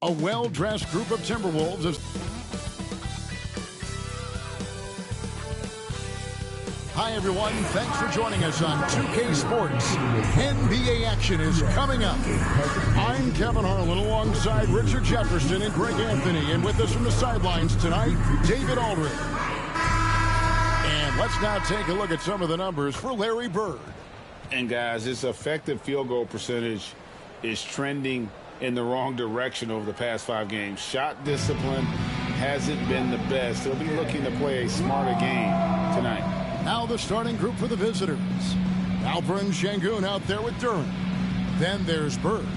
A well-dressed group of Timberwolves is... Hi, everyone. Thanks for joining us on 2K Sports. NBA action is coming up. I'm Kevin Harlan alongside Richard Jefferson and Greg Anthony. And with us from the sidelines tonight, David Aldridge. And let's now take a look at some of the numbers for Larry Bird. And, guys, his effective field goal percentage is trending in the wrong direction over the past 5 games. Shot discipline hasn't been the best. He'll be looking to play a smarter game tonight. Now the starting group for the visitors. Alperen Sengun out there with Durant. Then there's Bird.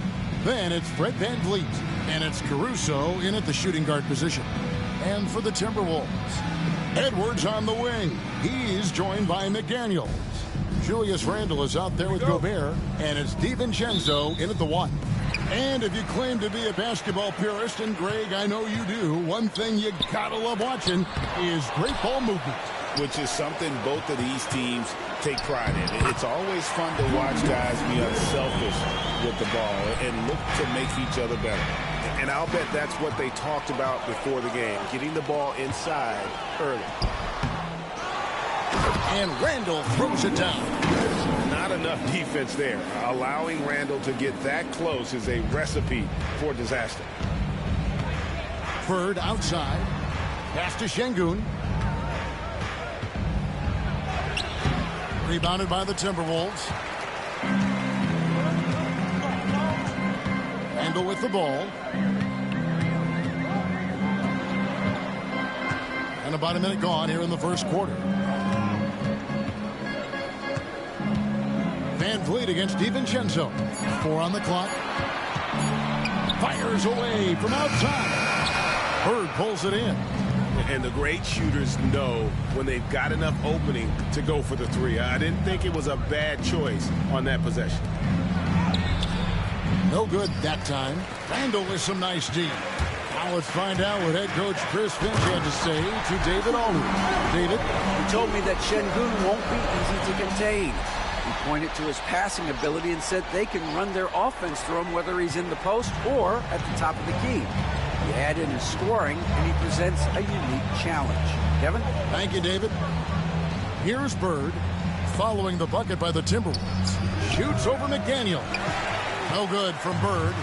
Then it's Fred VanVleet. And it's Caruso in at the shooting guard position. And for the Timberwolves, Edwards on the wing. He's joined by McDaniels. Julius Randle is out there with Gobert. And it's DiVincenzo in at the 1. And if you claim to be a basketball purist, and Greg, I know you do, one thing you gotta love watching is great ball movement. Which is something both of these teams take pride in. It's always fun to watch guys be unselfish with the ball and look to make each other better. And I'll bet that's what they talked about before the game, getting the ball inside early. And Randle throws it down. Not enough defense there. Allowing Randle to get that close is a recipe for disaster. Bird outside. Pass to Sengun. Rebounded by the Timberwolves. Randle with the ball. And about a minute gone here in the first quarter. VanVleet against DiVincenzo. 4 on the clock. Fires away from outside. Bird pulls it in. And the great shooters know when they've got enough opening to go for the 3. I didn't think it was a bad choice on that possession. No good that time. Randle with some nice D. Now let's find out what head coach Chris Finch had to say to David Aldridge. David? He told me that Sengun won't be easy to contain. He pointed to his passing ability and said they can run their offense through him whether he's in the post or at the top of the key. You add in his scoring, and he presents a unique challenge. Kevin? Thank you, David. Here's Bird, following the bucket by the Timberwolves. Shoots over McDaniel. No good from Bird.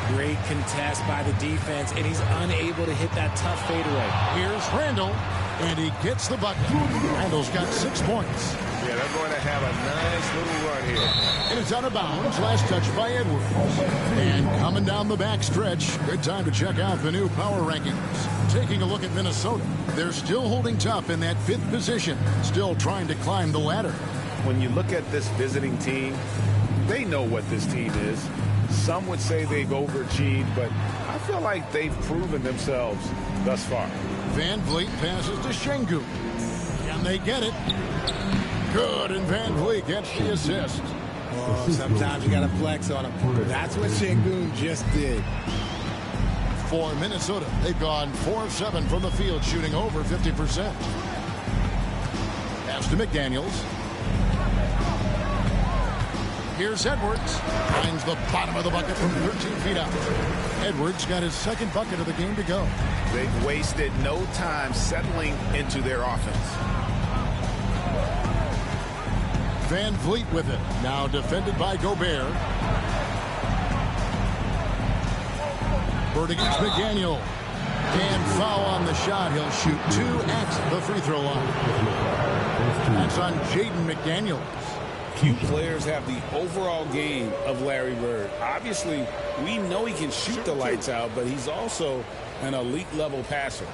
Great contest by the defense, and he's unable to hit that tough fadeaway. Here's Randle, and he gets the bucket. Randle's got 6 points. Yeah, they're going to have a nice little run here. And it's out of bounds. Last touch by Edwards. And coming down the back stretch, good time to check out the new power rankings. Taking a look at Minnesota. They're still holding tough in that 5th position. Still trying to climb the ladder. When you look at this visiting team, they know what this team is. Some would say they've overachieved, but I feel like they've proven themselves thus far. VanVleet passes to Sengun. And they get it. Good, and VanVleet gets the assist. Oh, sometimes you got to flex on him. That's what Sengun just did. For Minnesota, they've gone 4 of 7 from the field, shooting over 50%. Pass to McDaniels. Here's Edwards. Finds the bottom of the bucket from 13 feet out. Edwards got his 2nd bucket of the game to go. They've wasted no time settling into their offense. VanVleet with it. Now defended by Gobert. Bird against McDaniel. And foul on the shot. He'll shoot 2 at the free throw line. That's on Jaden McDaniels. Few players have the overall game of Larry Bird. Obviously, we know he can shoot the lights out, but he's also an elite level passer.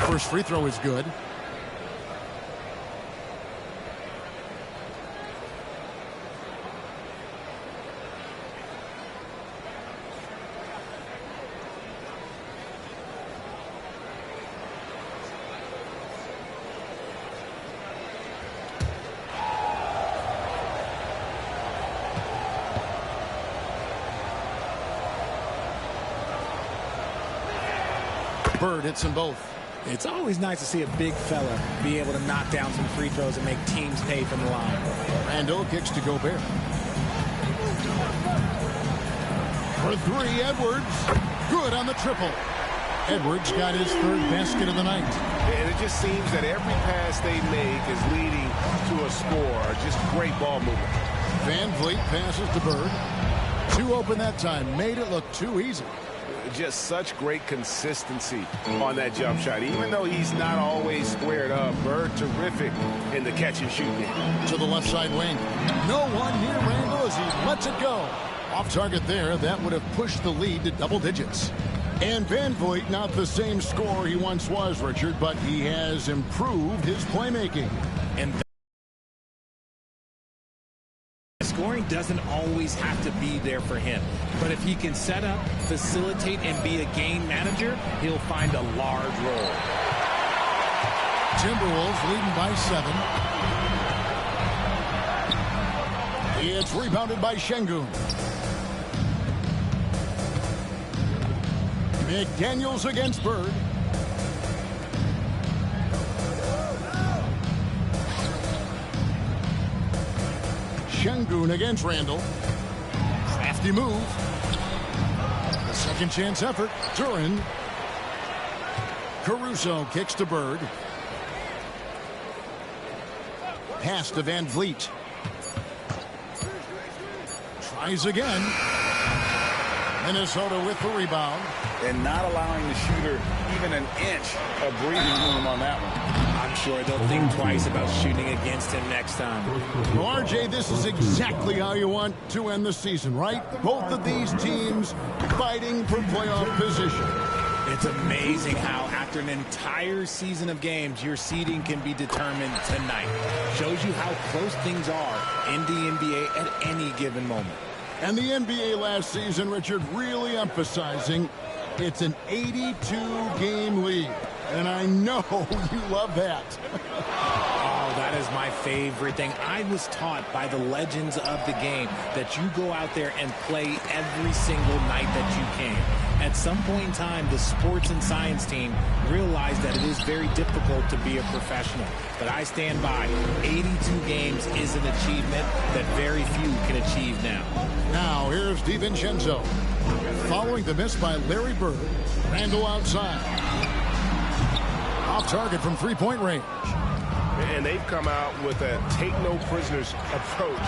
First free throw is good. Bird hits them both. It's always nice to see a big fella be able to knock down some free throws and make teams pay from the line. Randall kicks to Gobert. For three, Edwards. Good on the triple. Edwards got his third basket of the night. And it just seems that every pass they make is leading to a score. Just great ball movement. Van Vliet passes to Bird. Two open that time. Made it look too easy. Just such great consistency on that jump shot. Even though he's not always squared up, Bird terrific in the catch and shoot game. To the left side wing. No one near Randall as he lets it go. Off target there. That would have pushed the lead to double digits. And Van Vliet, not the same scorer he once was, Richard, but he has improved his playmaking. And scoring doesn't always have to be there for him. But if he can set up, facilitate, and be a game manager, he'll find a large role. Timberwolves leading by 7. It's rebounded by Şengün. McDaniels against Bird. Şengün against Randall. Crafty move. A second chance effort. Duran. Caruso kicks to Bird. Pass to Van Vliet. Tries again. Minnesota with the rebound. And not allowing the shooter even an inch of breathing room on that one. I'm sure they'll think twice about shooting against him next time. Well, RJ, this is exactly how you want to end the season, right? Both of these teams fighting for playoff position. It's amazing how after an entire season of games, your seeding can be determined tonight. Shows you how close things are in the NBA at any given moment. And the NBA last season, Richard, really emphasizing it's an 82-game league. And I know you love that. Oh, that is my favorite thing. I was taught by the legends of the game that you go out there and play every single night that you can. At some point in time, the sports and science team realized that it is very difficult to be a professional. But I stand by. 82 games is an achievement that very few can achieve now. Now, here's DiVincenzo. Following the miss by Larry Bird, Randall outside. Off target from three-point range. And they've come out with a take-no-prisoners approach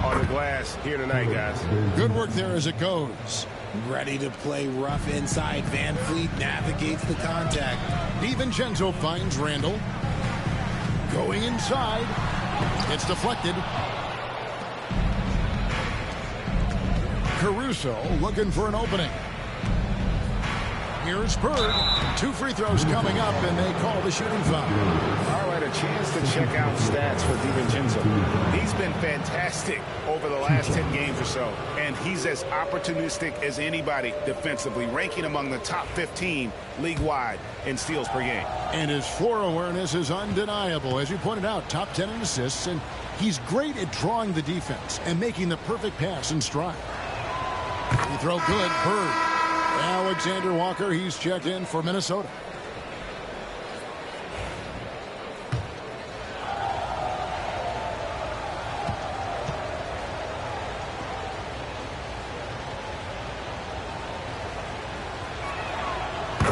on the glass here tonight, guys. Good work there as it goes. Ready to play rough inside. Van Vliet navigates the contact. DiVincenzo finds Randall. Going inside. It's deflected. Caruso looking for an opening. Here's Bird. 2 free throws coming up, and they call the shooting foul. All right, a chance to check out stats for DiVincenzo. He's been fantastic over the last 10 games or so, and he's as opportunistic as anybody defensively, ranking among the top 15 league-wide in steals per game. And his floor awareness is undeniable. As you pointed out, top 10 in assists, and he's great at drawing the defense and making the perfect pass in stride. Free throw good. Bird. Alexander Walker, he's checked in for Minnesota.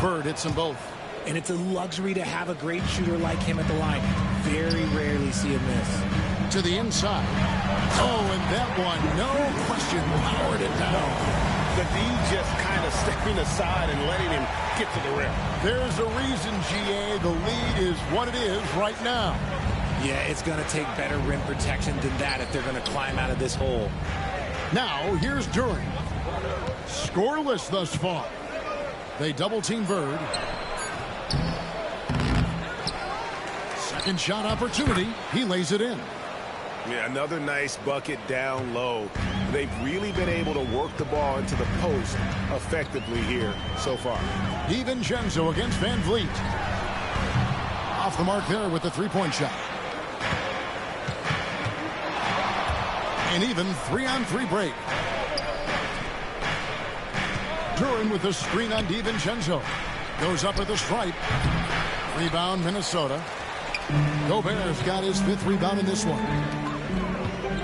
Bird hits them both. And it's a luxury to have a great shooter like him at the line. Very rarely see a miss. To the inside. Oh, and that one, no question, powered it down. The D just kind of stepping aside and letting him get to the rim. There's a reason, GA, the lead is what it is right now. Yeah, it's going to take better rim protection than that if they're going to climb out of this hole. Now, here's Duran. Scoreless thus far. They double-team Bird. Second shot opportunity. He lays it in. Yeah, another nice bucket down low. They've really been able to work the ball into the post effectively here so far. DiVincenzo against Van Vliet. Off the mark there with the three-point shot. An even 3-on-3 break. Duran with the screen on DiVincenzo. Goes up at the stripe. Rebound, Minnesota. Gobert's got his 5th rebound in this one.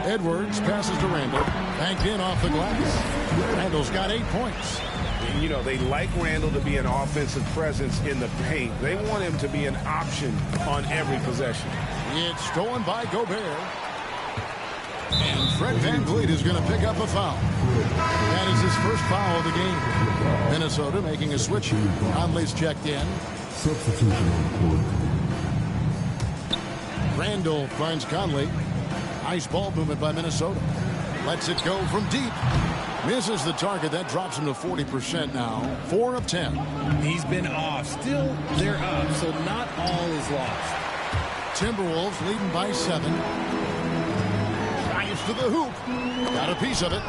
Edwards passes to Randall. Banked in off the glass. Randall's got 8 points. You know, they like Randall to be an offensive presence in the paint. They want him to be an option on every possession. It's stolen by Gobert. And Fred VanVleet is going to pick up a foul. That is his first foul of the game. Minnesota making a switch. Conley's checked in. Substitution on court. Randall finds Conley. Nice ball movement by Minnesota. Lets it go from deep. Misses the target. That drops him to 40% now. 4 of 10. He's been off. Still, they're up, so not all is lost. Timberwolves leading by 7. Drives to the hoop. Got a piece of it.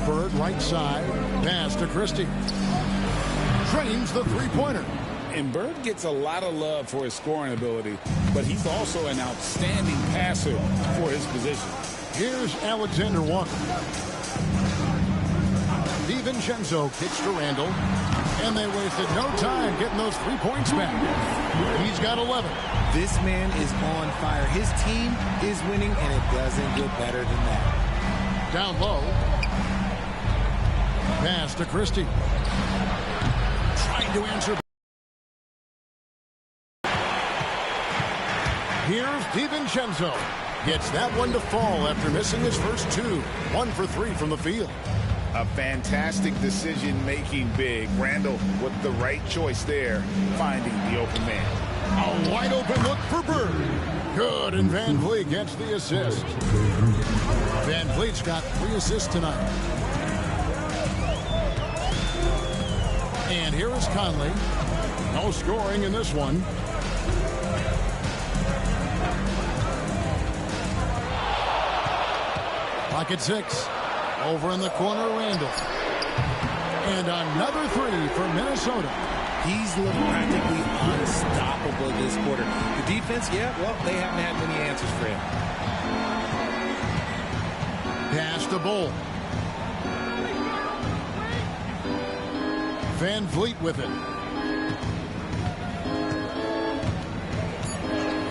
Bird right side. Pass to Christie. Drains the three-pointer. And Bird gets a lot of love for his scoring ability, but he's also an outstanding passer for his position. Here's Alexander Walker. DiVincenzo kicks to Randall. And they wasted no time getting those 3 points back. He's got 11. This man is on fire. His team is winning, and it doesn't get better than that. Down low. Pass to Christie. Trying to answer. Here's DiVincenzo. Gets that one to fall after missing his first 2. 1 for 3 from the field. A fantastic decision-making big. Randall with the right choice there, finding the open man. A wide-open look for Bird. Good, and VanVleet gets the assist. VanVleet's got 3 assists tonight. And here is Conley. No scoring in this one. Pocket 6. Over in the corner, Randall. And another 3 for Minnesota. He's looked practically unstoppable this quarter. The defense, yeah, well, they haven't had many answers for him. Pass to Bull. VanVleet with it.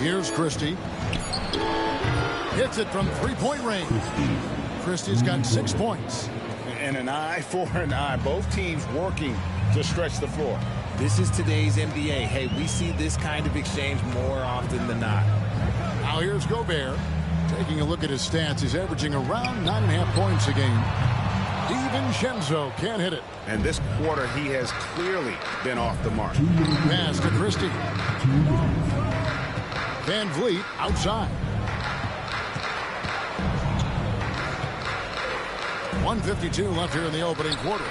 Here's Christie. Hits it from 3-point range. Christie's got 6 points. And an eye for an eye. Both teams working to stretch the floor. This is today's NBA. Hey, we see this kind of exchange more often than not. Now here's Gobert. Taking a look at his stats, he's averaging around 9.5 points a game. DiVincenzo can't hit it. And this quarter, he has clearly been off the mark. Pass to Christie. VanVleet outside. 1:52 left here in the opening quarter.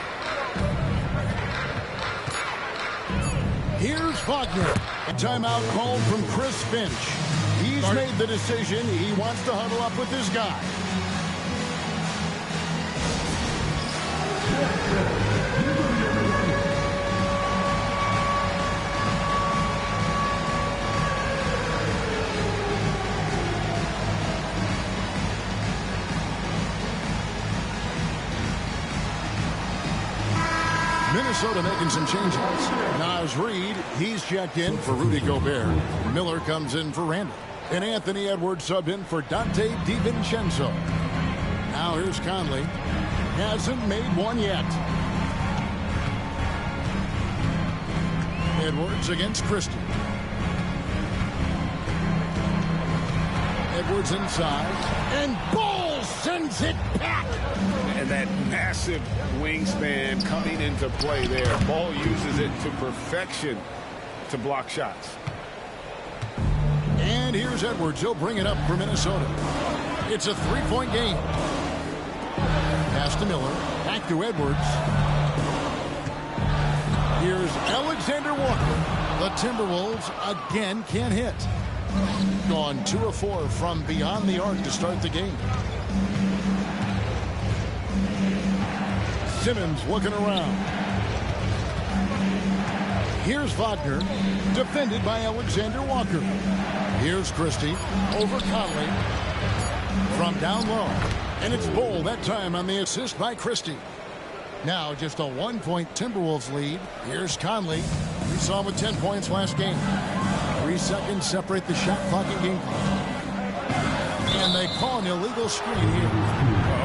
Here's Wagner. A timeout called from Chris Finch. He's made the decision. He wants to huddle up with this guy. Minnesota making some changes. Naz Reid, he's checked in for Rudy Gobert. Miller comes in for Randall. And Anthony Edwards subbed in for Dante DiVincenzo. Now here's Conley. Hasn't made one yet. Edwards against Christie. Edwards inside. And Bull sends it back. And that massive wingspan coming into play there. Ball uses it to perfection to block shots. And here's Edwards. He'll bring it up for Minnesota. It's a 3-point game. Pass to Miller. Back to Edwards. Here's Alexander Walker. The Timberwolves again can't hit. Gone 2 of 4 from beyond the arc to start the game. Simmons looking around. Here's Wagner, defended by Alexander Walker. Here's Christie over Conley from down low. And it's Bull that time on the assist by Christie. Now just a 1-point Timberwolves lead. Here's Conley. We saw him with 10 points last game. 3 seconds separate the shot clock and game clock. And they call an illegal screen here.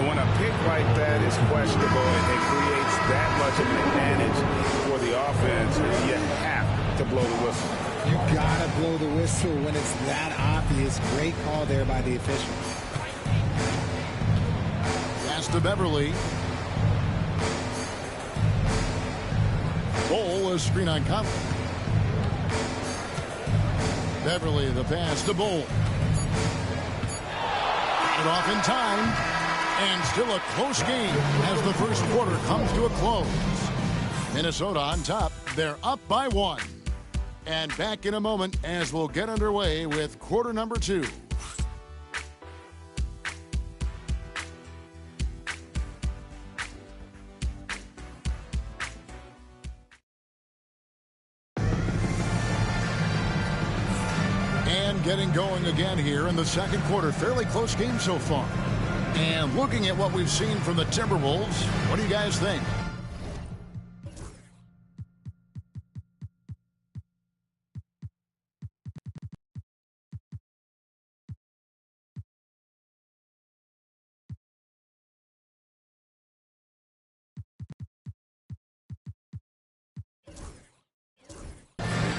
When a pick like that is questionable and it creates that much of an advantage for the offense, you have to blow the whistle. You gotta blow the whistle when it's that obvious. Great call there by the official. Pass to Beverly. Bull, a screen on Conley. Beverly, the pass to Bull. It off in time. And still a close game as the first quarter comes to a close. Minnesota on top. They're up by 1. And back in a moment as we'll get underway with quarter number 2. And getting going again here in the second quarter. Fairly close game so far. And looking at what we've seen from the Timberwolves, what do you guys think?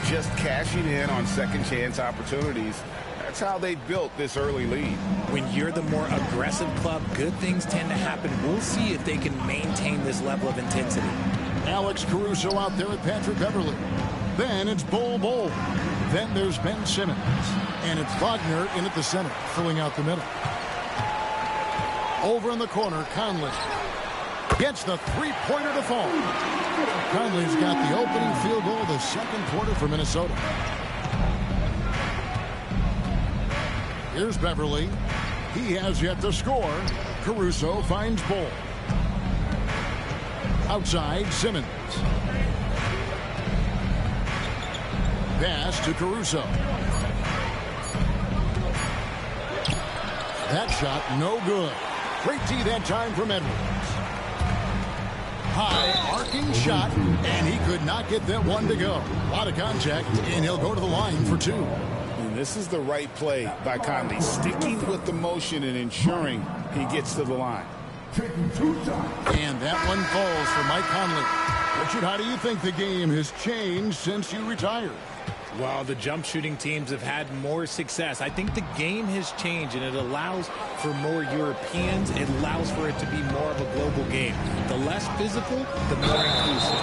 Just cashing in on second chance opportunities. That's how they built this early lead. When you're the more aggressive club, good things tend to happen. We'll see if they can maintain this level of intensity. Alex Caruso out there with Patrick Beverly. Then it's Bull. Then there's Ben Simmons. And it's Wagner in at the center, filling out the middle. Over in the corner, Conley gets the three-pointer to fall. Conley's got the opening field goal of the second quarter for Minnesota. Here's Beverly. He has yet to score. Caruso finds Bull. Outside, Simmons. Pass to Caruso. That shot, no good. Great D that time from Edwards. High arcing shot, and he could not get that one to go. A lot of contact, and he'll go to the line for 2. And this is the right play by Conley, sticking with the motion and ensuring he gets to the line. And that one falls for Mike Conley. Richard, how do you think the game has changed since you retired? Well, the jump shooting teams have had more success. I think the game has changed, and it allows for more Europeans. It allows for it to be more of a global game. The less physical, the more inclusive.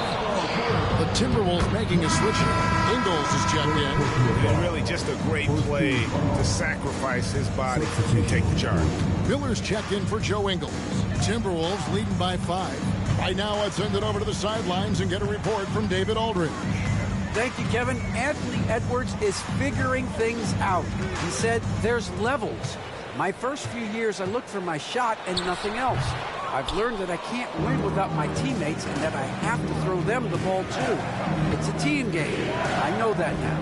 The Timberwolves making a switch here. Ingles is checked in. And really just a great play to sacrifice his body and take the charge. Miller's checked in for Joe Ingles. Timberwolves leading by 5. Right now, let's send it over to the sidelines and get a report from David Aldridge. Thank you, Kevin. Anthony Edwards is figuring things out. He said there's levels. My first few years, I looked for my shot and nothing else. I've learned that I can't win without my teammates and that I have to throw them the ball too. It's a team game. I know that now.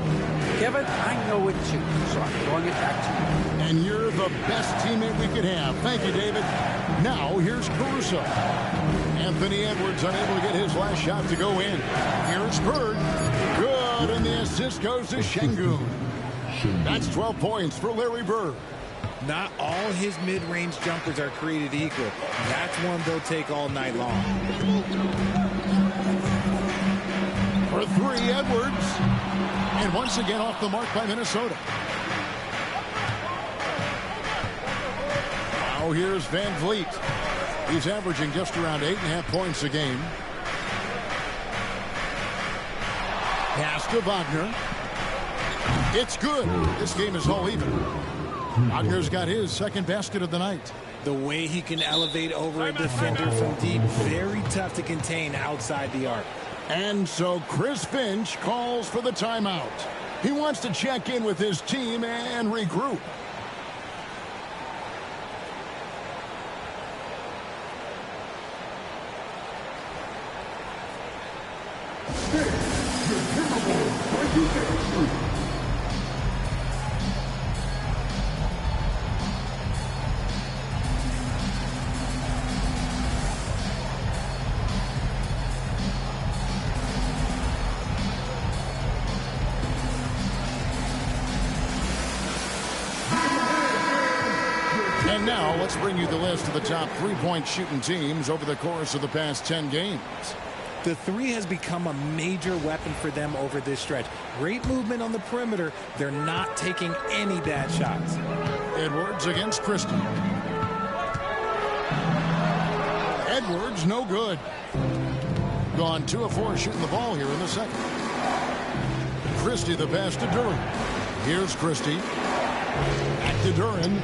Kevin, I know it too, so I'm throwing it back to you. And you're the best teammate we could have. Thank you, David. Now, here's Caruso. Anthony Edwards unable to get his last shot to go in. Here's Bird. Good, and the assist goes to Şengün. That's 12 points for Larry Bird. Not all his mid-range jumpers are created equal. That's one they'll take all night long. For 3, Edwards. And once again off the mark by Minnesota. Now here's Van Vliet. He's averaging just around 8.5 points a game. Pass to Wagner. It's good. This game is all even. Wagner's got his second basket of the night. The way he can elevate over a defender from deep, very tough to contain outside the arc. And so Chris Finch calls for the timeout. He wants to check in with his team and regroup. And now let's bring you the list of the top three-point shooting teams over the course of the past 10 games. The three has become a major weapon for them over this stretch. Great movement on the perimeter. They're not taking any bad shots. Edwards against Christie. Edwards, no good. Gone 2 of 4 shooting the ball here in the second. Christie the pass to Duran. Here's Christie. Back to Duran.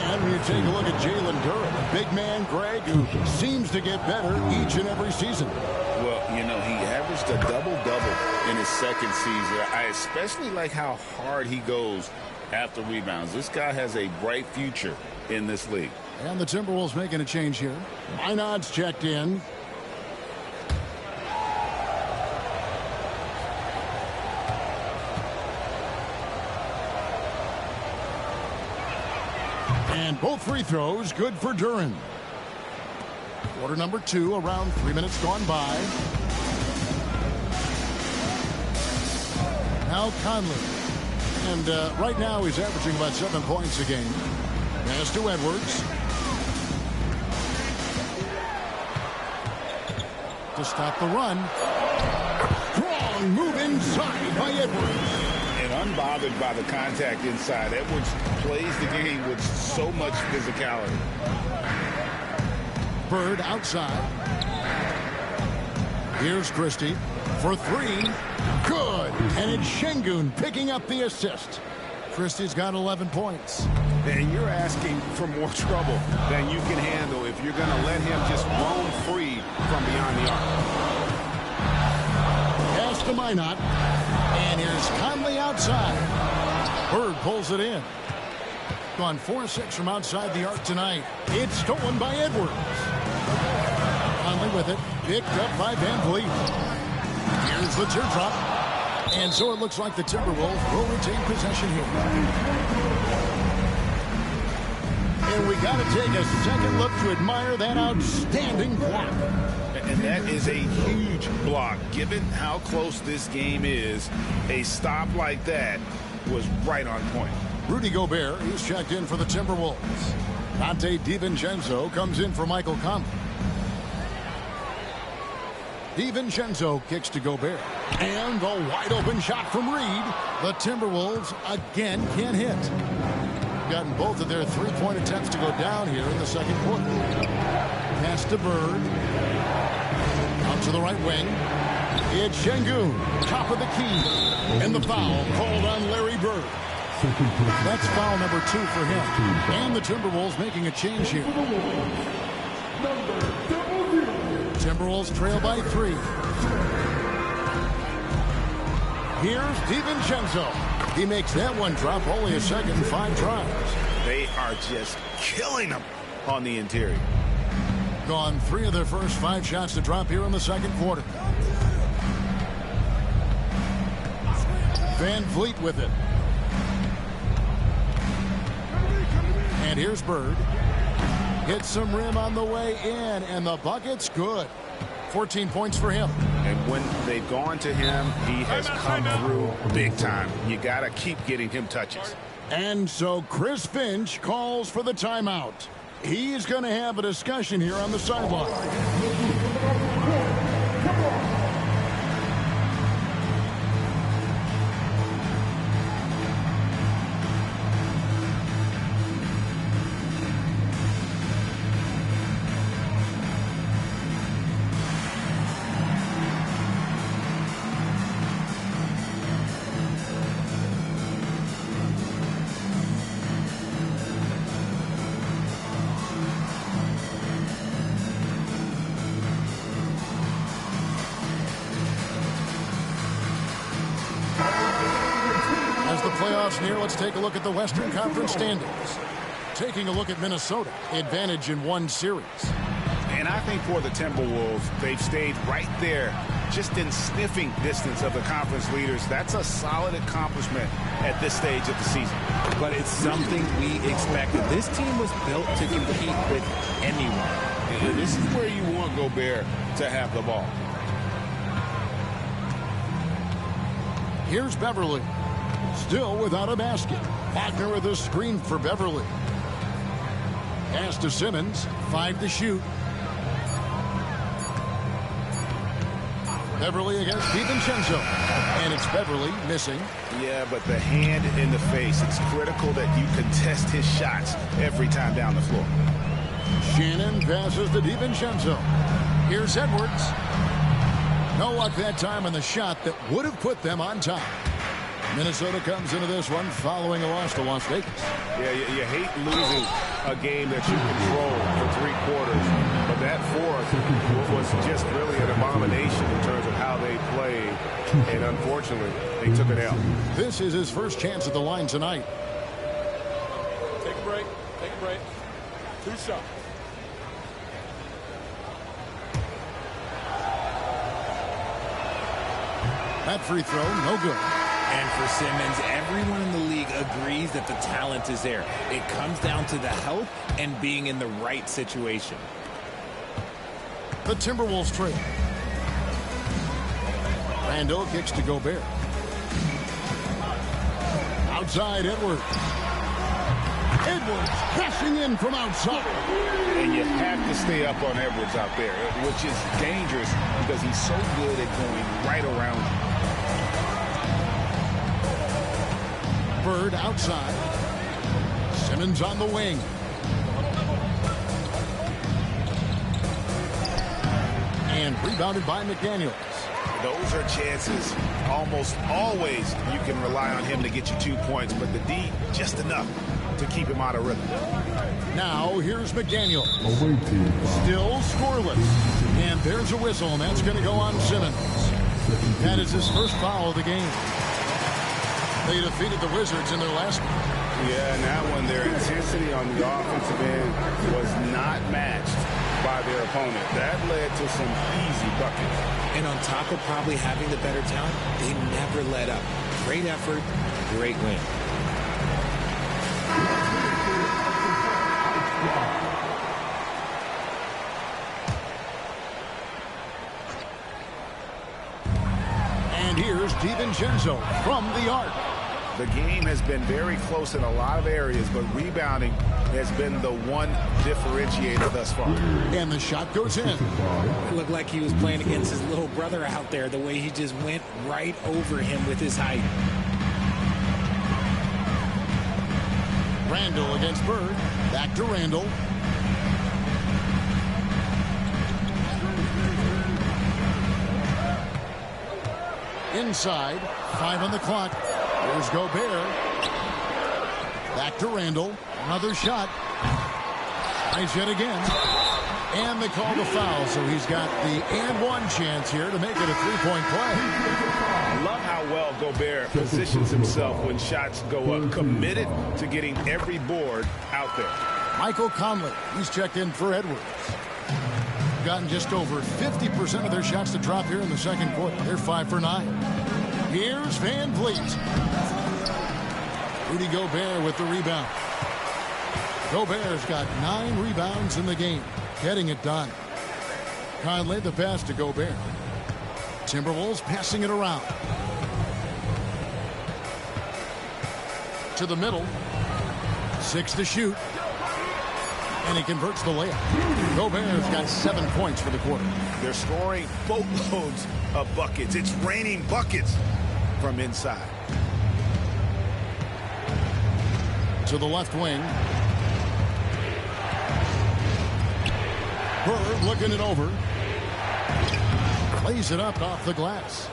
And you take a look at Jalen Duran, a big man, Greg, who seems to get better each and every season. Well, you know, he averaged a double-double in his second season. I especially like how hard he goes after rebounds. This guy has a bright future in this league. And the Timberwolves making a change here. Minod's checked in. And both free throws good for Duran. Quarter number 2, around 3 minutes gone by. Now Conley. And right now he's averaging about 7 points a game. Pass to Edwards. To stop the run. Strong move inside by Edwards. And unbothered by the contact inside, Edwards plays the game with so much physicality. Bird outside. Here's Christie for 3. Good. And it's Şengün picking up the assist. Christie's got 11 points. And you're asking for more trouble than you can handle if you're going to let him just roam free from beyond the arc. Pass to Minot. And here's Conley outside. Bird pulls it in. Gone 4-6 from outside the arc tonight. It's stolen by Edwards. Conley with it. Picked up by Van Vliet. Here's the teardrop. And so it looks like the Timberwolves will retain possession here. And we got to take a second look to admire that outstanding block. And that is a huge block. Given how close this game is, a stop like that was right on point. Rudy Gobert, he's checked in for the Timberwolves. Dante DiVincenzo comes in for Michael Conley. DiVincenzo kicks to Gobert. And the wide open shot from Reed. The Timberwolves again can't hit. Gotten both of their three-point attempts to go down here in the second quarter. Pass to Bird. Out to the right wing. It's Şengün, top of the key. And the foul called on Larry Bird. That's foul number 2 for him. And the Timberwolves making a change here. Timberwolves trail by 3. Here's DiVincenzo. He makes that one drop only a second, 5 tries. They are just killing them on the interior. Gone 3 of their first 5 shots to drop here in the second quarter. Van Vliet with it. And here's Bird. Hits some rim on the way in, and the bucket's good. 14 points for him. And when they've gone to him, he has come through big time. You got to keep getting him touches. And so Chris Finch calls for the timeout. He's going to have a discussion here on the sideline. Playoffs near, let's take a look at the Western Conference standings. Taking a look at Minnesota, advantage in 1 series. And I think for the Timberwolves, they've stayed right there, just in sniffing distance of the conference leaders. That's a solid accomplishment at this stage of the season. But it's something we expected. This team was built to compete with anyone. And this is where you want Gobert to have the ball. Here's Beverly. Still without a basket. Wagner with a screen for Beverly. Pass to Simmons. 5 to shoot. Beverly against DiVincenzo. And it's Beverly missing. Yeah, but the hand in the face. It's critical that you contest his shots every time down the floor. Shannon passes to DiVincenzo. Here's Edwards. No luck that time on the shot that would have put them on top. Minnesota comes into this one following a loss to Las Vegas. Yeah, you hate losing a game that you control for 3 quarters, but that fourth was just really an abomination in terms of how they played, and unfortunately, they took it out. This is his first chance at the line tonight. Take a break. Take a break. 2 shots. That free throw, no good. And for Simmons, everyone in the league agrees that the talent is there. It comes down to the health and being in the right situation. The Timberwolves trade. Randall kicks to Gobert. Outside, Edwards. Edwards crashing in from outside. And you have to stay up on Edwards out there, which is dangerous because he's so good at going right around you. Bird outside. Simmons on the wing. And rebounded by McDaniels. Those are chances. Almost always you can rely on him to get you 2 points, but the D, just enough to keep him out of rhythm. Now here's McDaniels. Awaiting foul. Still scoreless. And there's a whistle, and that's going to go on Simmons. That is his first foul of the game. They defeated the Wizards in their last one. Yeah, and that one, their intensity on the offensive end was not matched by their opponent. That led to some easy buckets. And on top of probably having the better talent, they never let up. Great effort, great win. And here's DiVincenzo from the arc. The game has been very close in a lot of areas, but rebounding has been the one differentiator thus far. And the shot goes in. It looked like he was playing against his little brother out there, the way he just went right over him with his height. Randall against Bird. Back to Randall. Inside. 5 on the clock. There's Gobert. Back to Randall. Another shot. Nice yet again. And they call the foul, so he's got the and one chance here to make it a 3-point play. Love how well Gobert positions himself when shots go up. Committed to getting every board out there. Michael Conley, he's checked in for Edwards. Gotten just over 50% of their shots to drop here in the second quarter. They're 5 for 9. Here's Van Vliet. Rudy Gobert with the rebound. Gobert's got 9 rebounds in the game, getting it done. Conley the pass to Gobert. Timberwolves passing it around. To the middle. 6 to shoot. And he converts the layup. Gobert's got 7 points for the quarter. They're scoring boatloads of buckets. It's raining buckets from inside. To the left wing. Bird looking it over. Plays it up off the glass.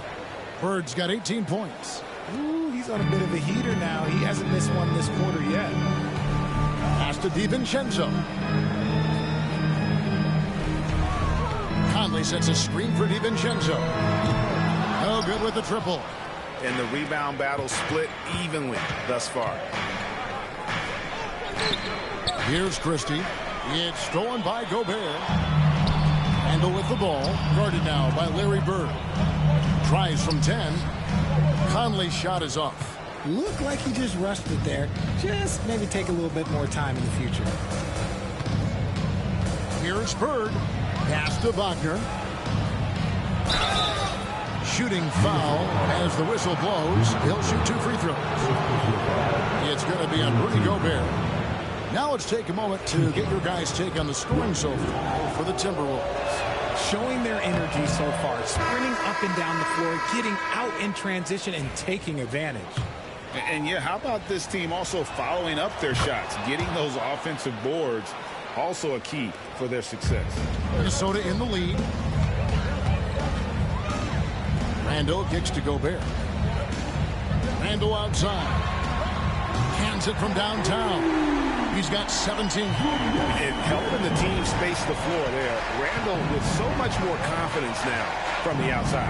Bird's got 18 points. Ooh, he's on a bit of a heater now. He hasn't missed one this quarter yet. Pass to DiVincenzo. Conley sets a screen for DiVincenzo. No good with the triple. And the rebound battle split evenly thus far. Here's Christie. It's stolen by Gobert. Randall with the ball, guarded now by Larry Bird. Tries from 10. Conley's shot is off. Looked like he just rushed it there. Just maybe take a little bit more time in the future. Here's Bird. Pass to Wagner. Shooting foul as the whistle blows. He'll shoot 2 free throws. It's going to be on Rudy Gobert. Now let's take a moment to get your guys' take on the scoring so far for the Timberwolves. Showing their energy so far, sprinting up and down the floor, getting out in transition and taking advantage. And yeah, how about this team also following up their shots? Getting those offensive boards, also a key for their success. Minnesota in the lead. Randall kicks to Gobert. Randall outside. Hands it from downtown. He's got 17. And helping the team space the floor there. Randall with so much more confidence now from the outside.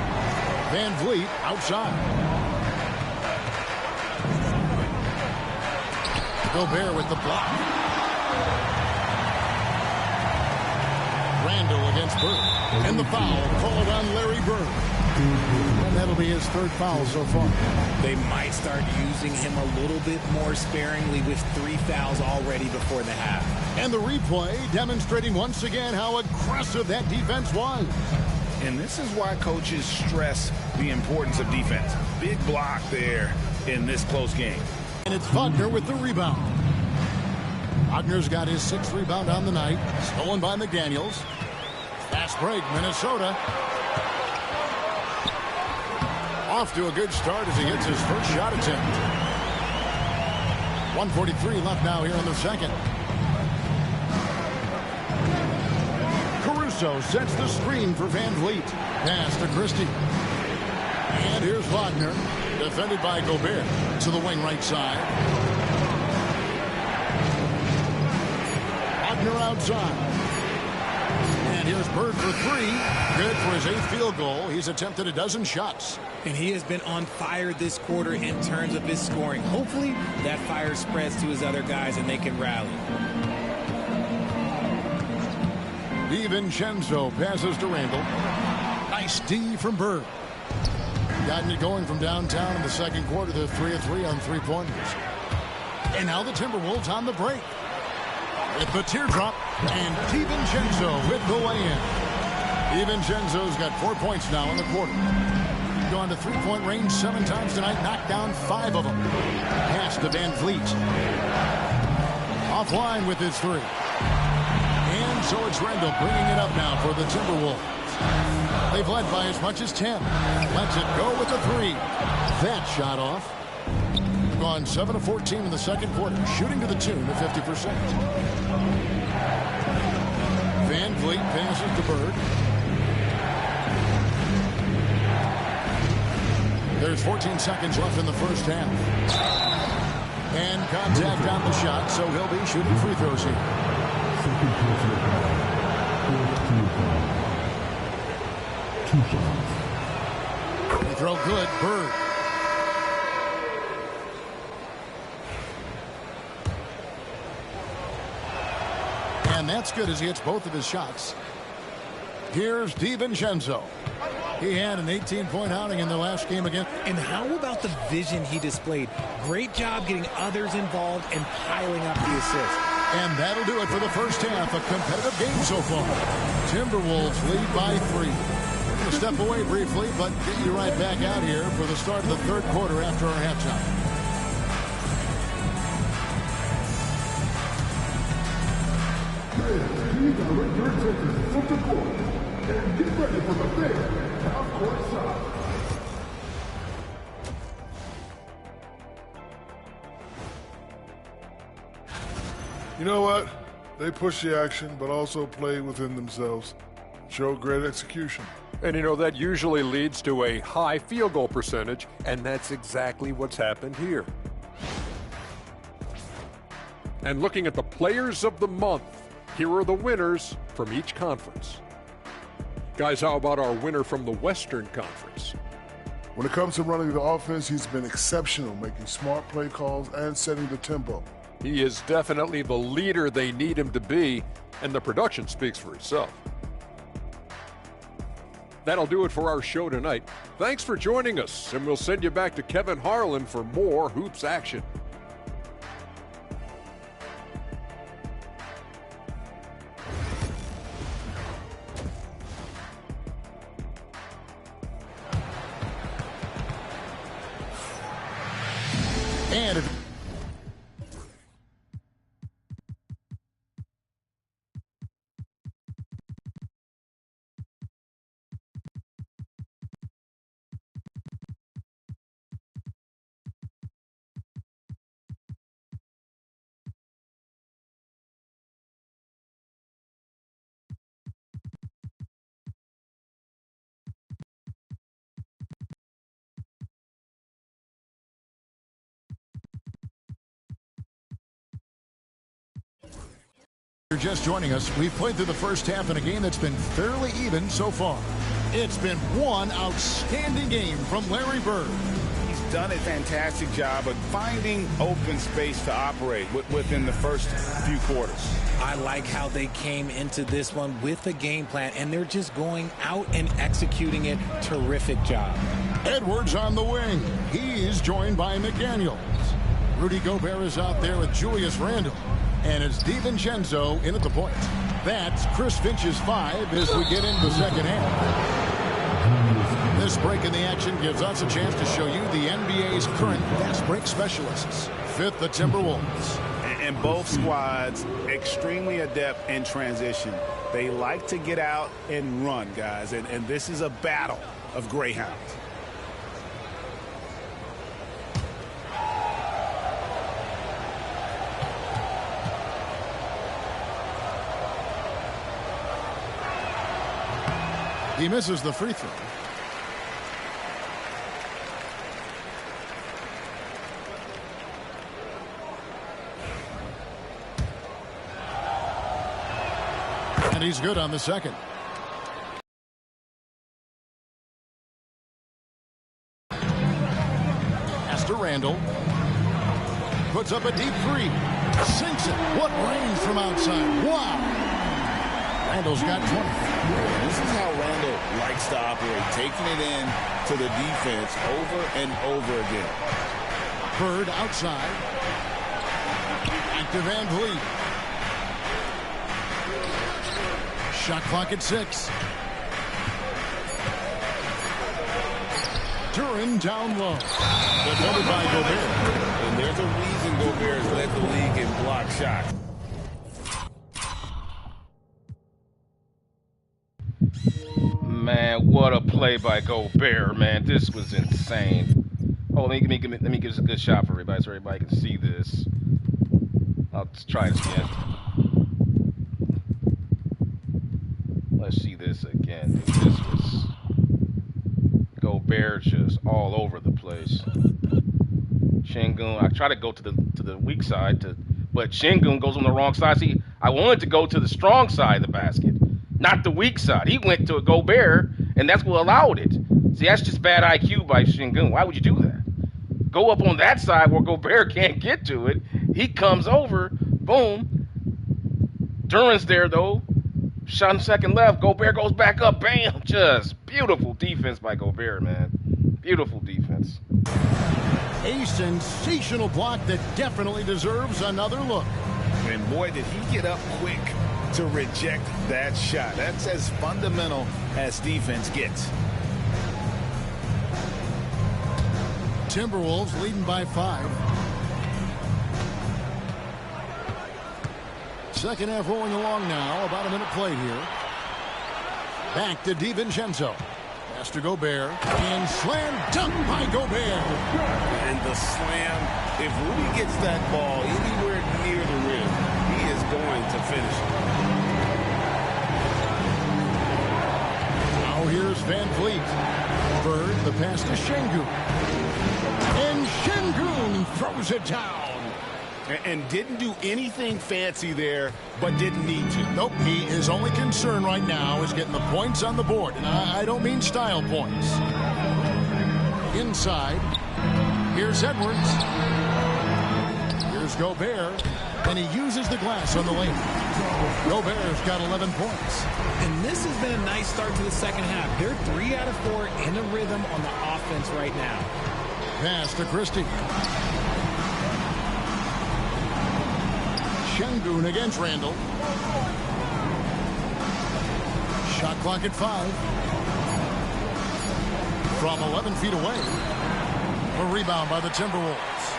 Van Vliet outside. Gobert with the block. Randall against Bird. And the foul called on Larry Bird. And that'll be his 3rd foul so far. They might start using him a little bit more sparingly with 3 fouls already before the half. And the replay demonstrating once again how aggressive that defense was. And this is why coaches stress the importance of defense. Big block there in this close game. And it's Wagner with the rebound. Wagner's got his 6th rebound on the night. Stolen by McDaniels. Fast break, Minnesota. Off to a good start as he hits his first shot attempt. 1:43 left now here in the second. Caruso sets the screen for Van Vliet. Pass to Christie. And here's Wagner, defended by Gobert, to the wing right side. Wagner outside. And here's Bird for 3. Good for his 8th field goal. He's attempted a dozen shots. And he has been on fire this quarter in terms of his scoring. Hopefully that fire spreads to his other guys and they can rally. DiVincenzo passes to Randall. Nice D from Bird. Gotten it going from downtown in the second quarter. They're 3 of 3 on 3-pointers. And now the Timberwolves on the break. With the teardrop, and DiVincenzo with the lay-in. DiVincenzo's got 4 points now in the quarter. Gone to 3-point range 7 times tonight, knocked down 5 of them. Pass to Van Vliet. Offline with his 3. And so it's Randall bringing it up now for the Timberwolves. They've led by as much as 10. Lets it go with the 3. That shot off. Gone 7 of 14 in the second quarter, shooting to the tune of 50%. Van Vliet passes to Bird. There's 14 seconds left in the first half. And contact on the shot, so he'll be shooting free throws here. Free throw good, Bird. And that's good as he hits both of his shots. Here's DiVincenzo. He had an 18-point outing in their last game again. And how about the vision he displayed? Great job getting others involved and piling up the assists. And that'll do it for the first half. A competitive game so far. Timberwolves lead by 3. We're going to step away briefly, but get you right back out here for the start of the third quarter after our halftime. Please direct your attention from the court and get ready for the big half-court shot. You know what? They push the action, but also play within themselves. Show great execution. And you know, that usually leads to a high field goal percentage, and that's exactly what's happened here. And looking at the players of the month, here are the winners from each conference. Guys, how about our winner from the Western Conference? When it comes to running the offense, he's been exceptional, making smart play calls and setting the tempo. He is definitely the leader they need him to be, and the production speaks for itself. That'll do it for our show tonight. Thanks for joining us, and we'll send you back to Kevin Harlan for more hoops action. And if you're just joining us, we've played through the first half in a game that's been fairly even so far. It's been one outstanding game from Larry Bird. He's done a fantastic job of finding open space to operate within the first few quarters. I like how they came into this one with a game plan, and they're just going out and executing it. Terrific job. Edwards on the wing. He's joined by McDaniels. Rudy Gobert is out there with Julius Randle. And it's DiVincenzo in at the point. That's Chris Finch's 5 as we get into the second half. This break in the action gives us a chance to show you the NBA's current fast break specialists. Fifth, the Timberwolves. And both squads extremely adept in transition. They like to get out and run, guys. And this is a battle of greyhounds. He misses the free throw. And he's good on the second. Pass to Randle. Puts up a deep three. Sinks it. What range from outside. Wow. Randle's got 20. This is how Randle likes to operate, taking it in to the defense over and over again. Bird outside. Back to Van Vliet. Shot clock at 6. Duran down low. Defended by Gobert. And there's a reason Gobert has led the league in block shots. Man, what a play by Gobert, man. This was insane. Oh, let me give this a good shot for everybody so everybody can see this. I'll try this again. Let's see this again. This was Gobert just all over the place. Şengün, I try to go to the weak side, but Şengün goes on the wrong side. See, I wanted to go to the strong side of the basket, not the weak side. He went to a Gobert, and that's what allowed it. See, that's just bad IQ by Şengün. Why would you do that? Go up on that side where Gobert can't get to it. He comes over, boom. Duran's there, though. Shot in second left. Gobert goes back up, bam. Just beautiful defense by Gobert, man. Beautiful defense. A sensational block that definitely deserves another look. And boy, did he get up quick to reject that shot. That's as fundamental as defense gets. Timberwolves leading by 5. Second half rolling along now. About a minute played here. Back to DiVincenzo. Pass to Gobert. And slam dunk by Gobert. And the slam, if Rudy gets that ball anywhere near the rim, he is going to finish it. Now here's Van Vliet. Bird, the pass to Şengün. And Şengün throws it down. And didn't do anything fancy there, but didn't need to. Nope, his only concern right now is getting the points on the board. And I don't mean style points. Inside, here's Edwards. Here's Gobert, and he uses the glass on the lane. Gobert's got 11 points. And this has been a nice start to the second half. They're 3 out of 4 in a rhythm on the offense right now. Pass to Christie. Şengün against Randall. Shot clock at 5. From 11 feet away. A rebound by the Timberwolves.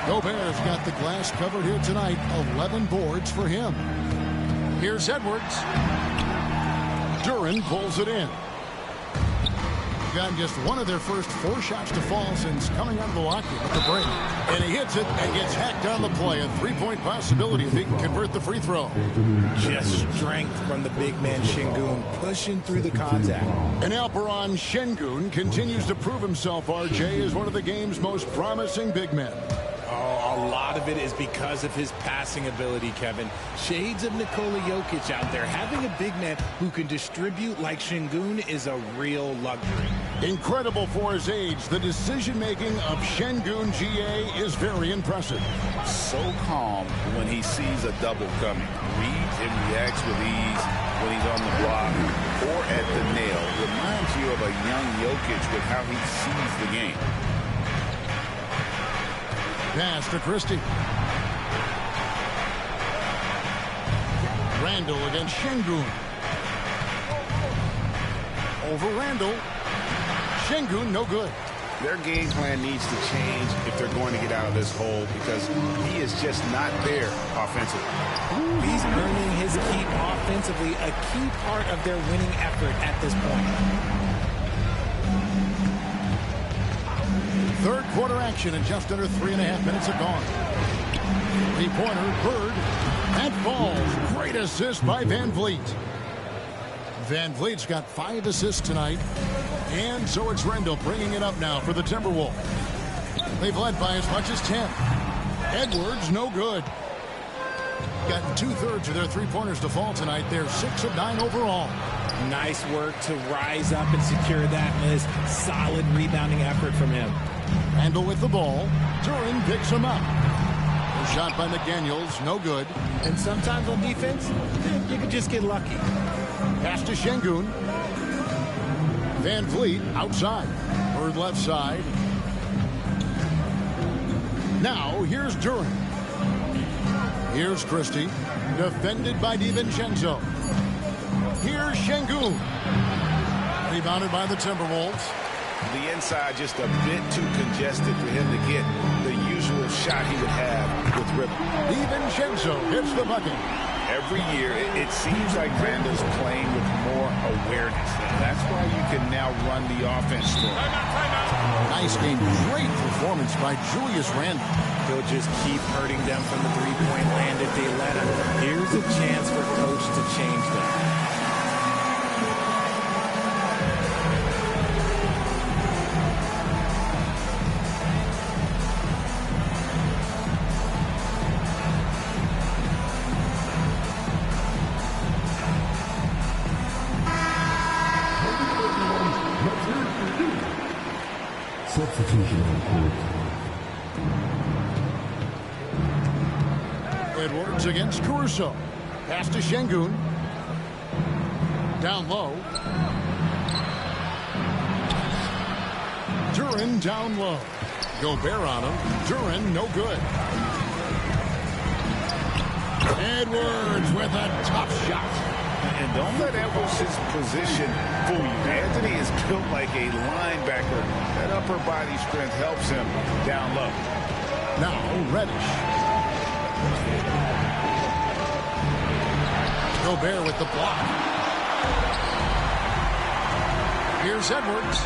Gobert's got the glass covered here tonight. 11 boards for him. Here's Edwards. Duren pulls it in. Gotten just one of their first 4 shots to fall since coming out of the locker at the break. And he hits it and gets hacked on the play. A 3-point possibility if he can convert the free throw. Just strength from the big man Şengün, pushing through the contact. And Alperen Şengün continues to prove himself, RJ, as one of the game's most promising big men. Oh, a lot of it is because of his passing ability, Kevin. Shades of Nikola Jokic out there. Having a big man who can distribute like Şengün is a real luxury. Incredible for his age. The decision-making of Şengün GA is very impressive. So calm when he sees a double coming. Reads and reacts with ease when he's on the block or at the nail. Reminds you of a young Jokic with how he sees the game. Pass to Christie. Randall against Şengün. Over Randall. Şengün, no good. Their game plan needs to change if they're going to get out of this hole because he is just not there offensively. He's earning his keep offensively, a key part of their winning effort at this point. Third quarter action and just under 3.5 minutes have gone. 3-pointer, Bird, and falls. Great assist by Van Vliet. Van Vliet's got 5 assists tonight. And so it's Randall bringing it up now for the Timberwolves. They've led by as much as 10. Edwards, no good. Got 2/3 of their 3-pointers to fall tonight. They're 6 of 9 overall. Nice work to rise up and secure that miss. Solid rebounding effort from him. Randall with the ball. Duren picks him up. A shot by McDaniels, no good. And sometimes on defense, you can just get lucky. Pass to Şengün. Van Vliet outside. Bird left side. Now here's Duren. Here's Christie. Defended by DiVincenzo. Here's Şengün. Rebounded by the Timberwolves. The inside just a bit too congested for him to get the usual shot he would have with rhythm. DiVincenzo hits the bucket. Every year, it seems like Randall's playing with more awareness. And that's why you can now run the offense through him. Nice game. Great performance by Julius Randle. He'll just keep hurting them from the three-point land if they let him. Here's a chance for Coach to change that. Substitution on court. Edwards against Caruso. Pass to Şengün. Down low. Duren down low. Gobert on him. Duren no good. Edwards with a tough shot. And don't let Edwards' position fool you. Anthony is built like a linebacker. That upper body strength helps him down low. Now Reddish. Gobert with the block. Here's Edwards.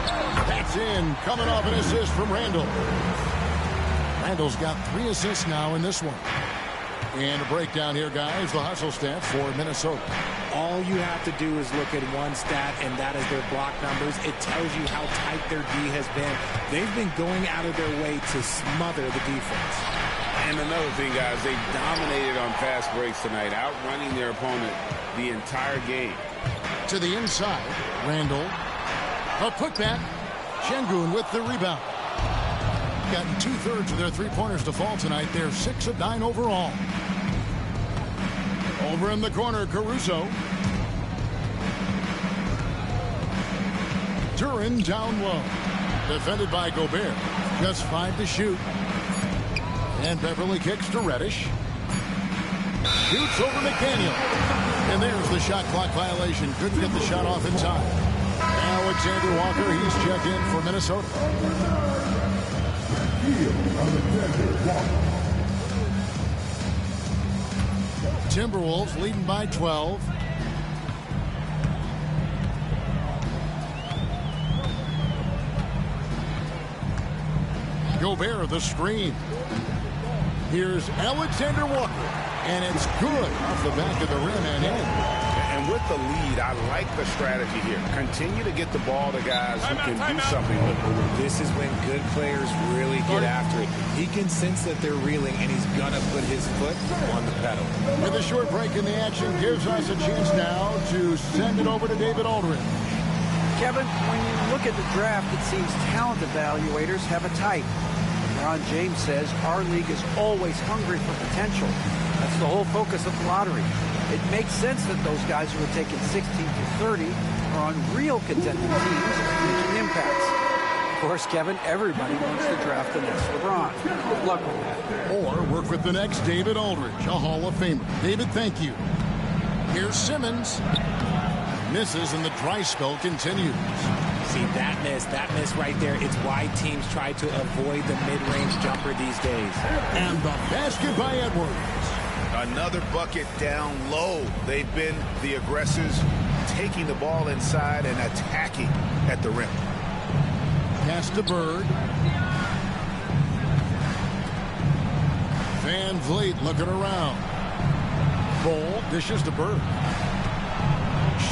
That's in. Coming off an assist from Randall. Randall's got 3 assists now in this one. And a breakdown here, guys. The hustle stats for Minnesota. All you have to do is look at one stat, and that is their block numbers. It tells you how tight their D has been. They've been going out of their way to smother the defense. And another thing, guys, they've dominated on fast breaks tonight, outrunning their opponent the entire game. To the inside, Randall. A putback. Şengün with the rebound. Gotten 2/3 of their 3-pointers to fall tonight. They're 6 of 9 overall. Over in the corner, Caruso. Duran down low. Defended by Gobert. Just 5 to shoot. And Beverly kicks to Reddish. Shoots over McDaniel. And there's the shot clock violation. Couldn't get the shot off in time. Alexander Walker, he's checked in for Minnesota. Timberwolves leading by 12. Gobert the screen. Here's Alexander Walker, and it's good off the back of the rim and in. And with the lead, I like the strategy here. Continue to get the ball to guys who can do something with it. This is when good players really get after it. He can sense that they're reeling, and he's going to put his foot on the pedal. With a short break in the action, gives us a chance now to send it over to David Aldridge. Kevin, when you look at the draft, it seems talent evaluators have a type. LeBron James says our league is always hungry for potential. That's the whole focus of the lottery. It makes sense that those guys who are taken 16 to 30 are on real contending teams making impacts. Of course, Kevin, everybody wants to draft the next LeBron. Good luck with that. Or work with the next David Aldridge, a Hall of Famer. David, thank you. Here's Simmons. Misses, and the dry spell continues. See, that miss right there, it's why teams try to avoid the mid-range jumper these days. And the basket by Edwards. Another bucket down low. They've been the aggressors, taking the ball inside and attacking at the rim. Pass to Bird. Van Vliet looking around. Ball dishes to Bird.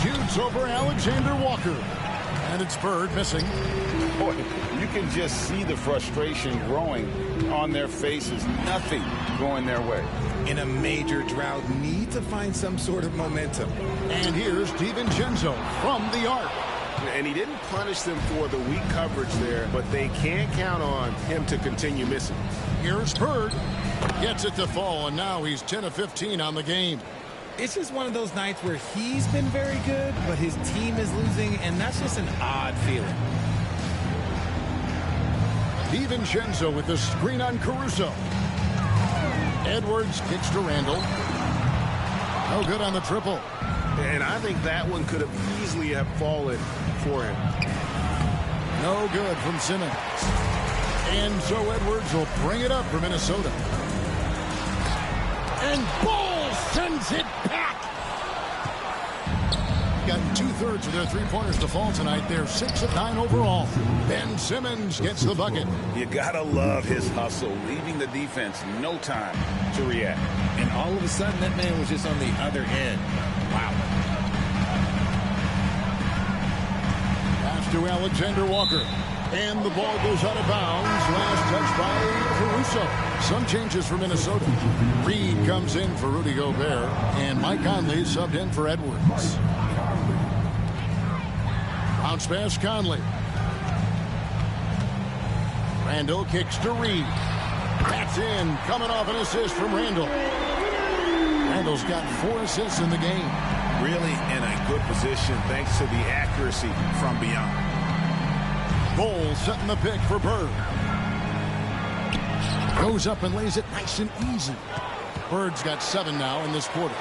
Shoots over Alexander Walker. And it's Bird missing. Boy, you can just see the frustration growing on their faces. Nothing going their way. In a major drought, need to find some sort of momentum. And here's DiVincenzo from the arc. And he didn't punish them for the weak coverage there, but they can't count on him to continue missing. Here's Bird. Gets it to fall, and now he's 10 of 15 on the game. It's just one of those nights where he's been very good, but his team is losing, and that's just an odd feeling. DiVincenzo with the screen on Caruso. Edwards kicks to Randall. No good on the triple. And I think that one could have easily have fallen for him. No good from Simmons. And so Edwards will bring it up for Minnesota. And Ball sends it back. Gotten 2/3 of their three-pointers to fall tonight. They're 6 of 9 overall. Ben Simmons gets the bucket. You gotta love his hustle, leaving the defense no time to react. And all of a sudden, that man was just on the other end. Wow. Pass to Alexander Walker. And the ball goes out of bounds. Last touch by Caruso. Some changes for Minnesota. Reed comes in for Rudy Gobert. And Mike Conley subbed in for Edwards. Bounce pass, Conley. Randall kicks to Reed. That's in. Coming off an assist from Randall. Randall's got 4 assists in the game. Really in a good position thanks to the accuracy from beyond. Ball setting the pick for Bird. Goes up and lays it nice and easy. Bird's got 7 now in this quarter.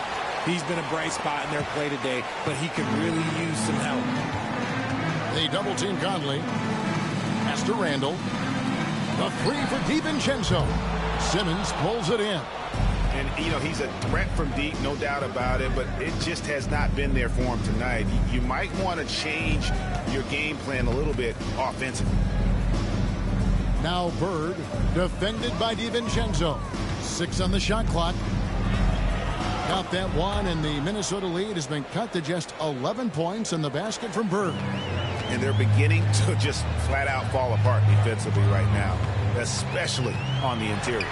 He's been a bright spot in their play today, but he could really use some help. They double-team Conley. Pass to Randall. The 3 for DiVincenzo. Simmons pulls it in. And, you know, he's a threat from deep, no doubt about it, but it just has not been there for him tonight. You might want to change your game plan a little bit offensively. Now Bird, defended by DiVincenzo. 6 on the shot clock. Got that one, and the Minnesota lead has been cut to just 11 points in the basket from Bird. And they're beginning to just flat out fall apart defensively right now, especially on the interior.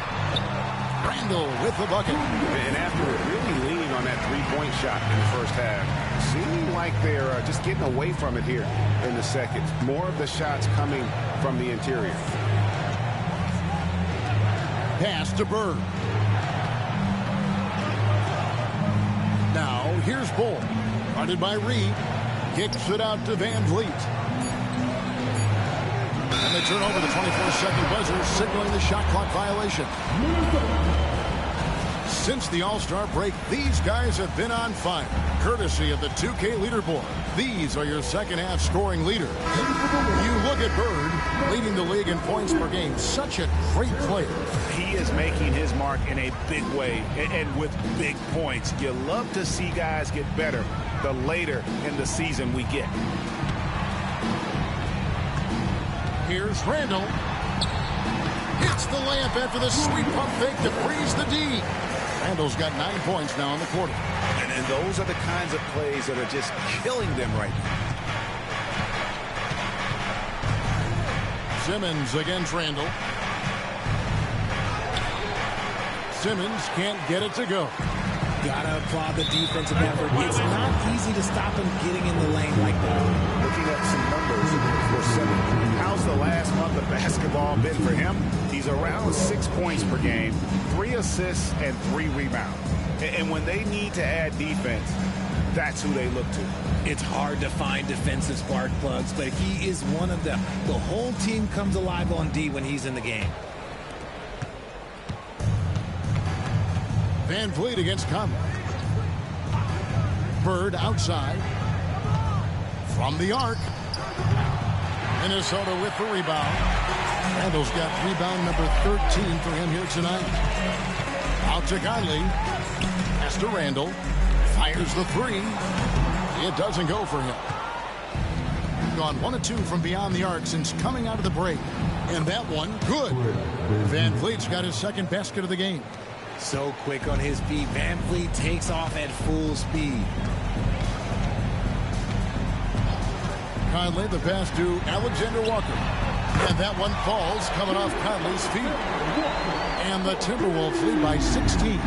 Randall with the bucket. And after really leaning on that three-point shot in the first half, seeming like they're just getting away from it here in the second. More of the shots coming from the interior. Pass to Bird. here's Bull. Guarded by Reed. Kicks it out to Van Vliet. And they turn over the 24-second buzzer, signaling the shot clock violation. Since the All-Star break, these guys have been on fire. Courtesy of the 2K leaderboard, these are your second-half scoring leaders. You look at Bird, leading the league in points per game. Such a great player. He is making his mark in a big way and with big points. You love to see guys get better the later in the season we get. Here's Randall. Hits the layup after the sweet pump fake to freeze the D. Randall's got 9 points now in the quarter. And those are the kinds of plays that are just killing them right now. Simmons against Randall. Simmons can't get it to go. Gotta applaud the defensive effort. It's not easy to stop him getting in the lane like that. Looking at some numbers for Simmons. How's the last month of basketball been for him? He's around 6 points per game, 3 assists, and 3 rebounds. And when they need to add defense, that's who they look to. It's hard to find defensive spark plugs, but he is one of them. The whole team comes alive on D when he's in the game. Van Vliet against Conley. Bird outside. From the arc. Minnesota with the rebound. Randall's got rebound number 13 for him here tonight. Out to Conley. Pass to Randall. Fires the three. It doesn't go for him. Gone 1 of 2 from beyond the arc since coming out of the break. And that one, good. Van Vliet's got his second basket of the game. So quick on his feet. Van Vliet takes off at full speed. Conley, the pass to Alexander Walker. And that one falls coming off Conley's feet. And the Timberwolves lead by 16.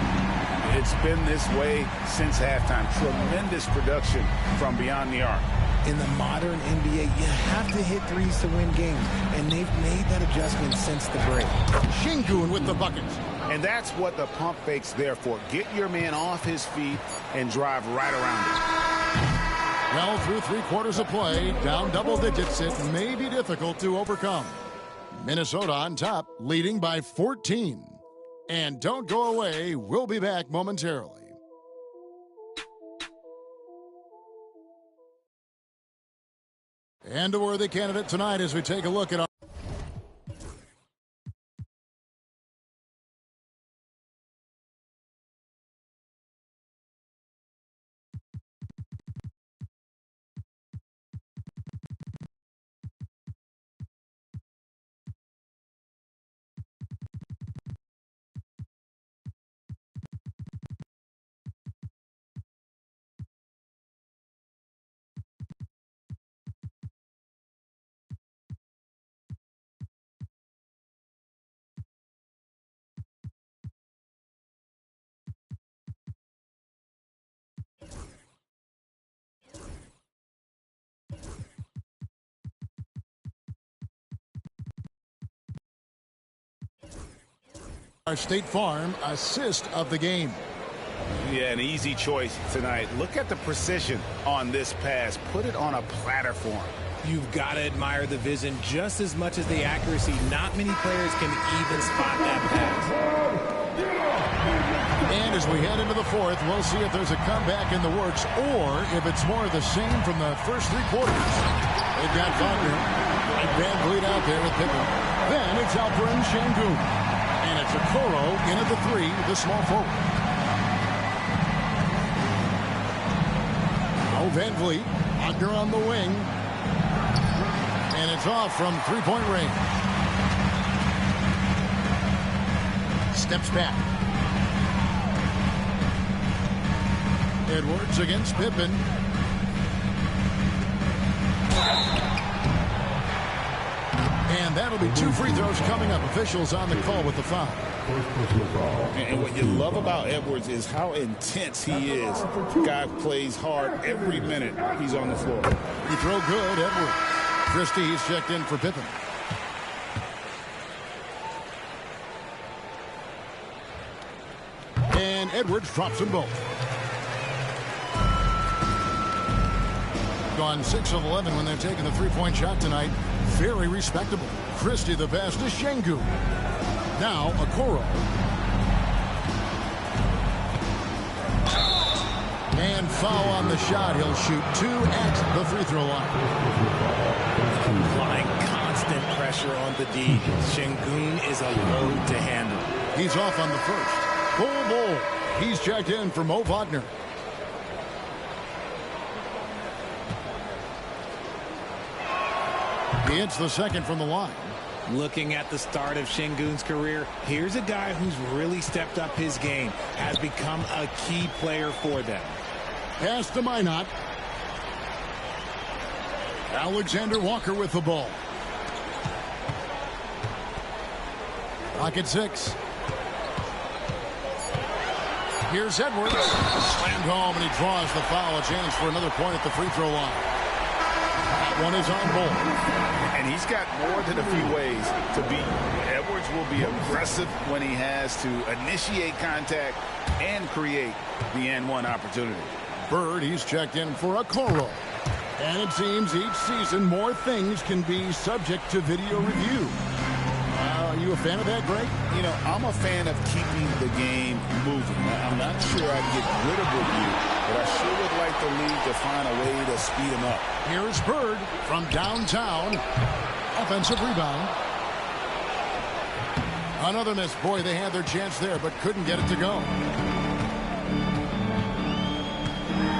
It's been this way since halftime. Tremendous production from beyond the arc. In the modern NBA, you have to hit threes to win games. And they've made that adjustment since the break. Şengün with the bucket. And that's what the pump fake's there for. Get your man off his feet and drive right around it. Well, through 3 quarters of play, down double digits, it may be difficult to overcome. Minnesota on top, leading by 14. And don't go away. We'll be back momentarily. And a worthy candidate tonight as we take a look at our State Farm assist of the game. Yeah, an easy choice tonight. Look at the precision on this pass. Put it on a platter for him. You've got to admire the vision just as much as the accuracy. Not many players can even spot that pass. And as we head into the fourth, we'll see if there's a comeback in the works or if it's more of the same from the first 3 quarters. They've got Wagner and Van Vliet out there with Pippen. Then it's Alperen Şengün. And it's Okoro in at the 3, the small forward. Now Van Vliet, Wagner on the wing. And it's off from 3-point range. Steps back. Edwards against Pippen. And that'll be 2 free throws coming up. Officials on the call with the foul. And what you love about Edwards is how intense he is. Guy plays hard every minute he's on the floor. Free throw good, Edwards. Christie's checked in for Pippen. And Edwards drops them both. gone 6 of 11 when they're taking the three-point shot tonight. Very respectable. Christie the pass to Şengün. Now Okoro. And foul on the shot. He'll shoot 2 at the free throw line. Applying constant pressure on the D. Şengün is a load to handle. He's off on the first. Bol. He's checked in for Mo Wagner. He hits the second from the line. Looking at the start of Şengün's career, here's a guy who's really stepped up his game, has become a key player for them. Pass to Minot. Alexander Walker with the ball. Pocket 6. Here's Edwards. Slammed home, and he draws the foul. A chance for another point at the free throw line. That one is on Bol. And he's got more than a few ways to beat. Edwards will be aggressive when he has to initiate contact and create the and-one opportunity. Bird, he's checked in for Okoro. And it seems each season more things can be subject to video review. Are you a fan of that, Greg? You know, I'm a fan of keeping the game moving. I'm not sure I'd get rid of review, but I sure would like the league to find a way to speed them up. Here's Bird from downtown. Offensive rebound. Another miss. Boy, they had their chance there, but couldn't get it to go.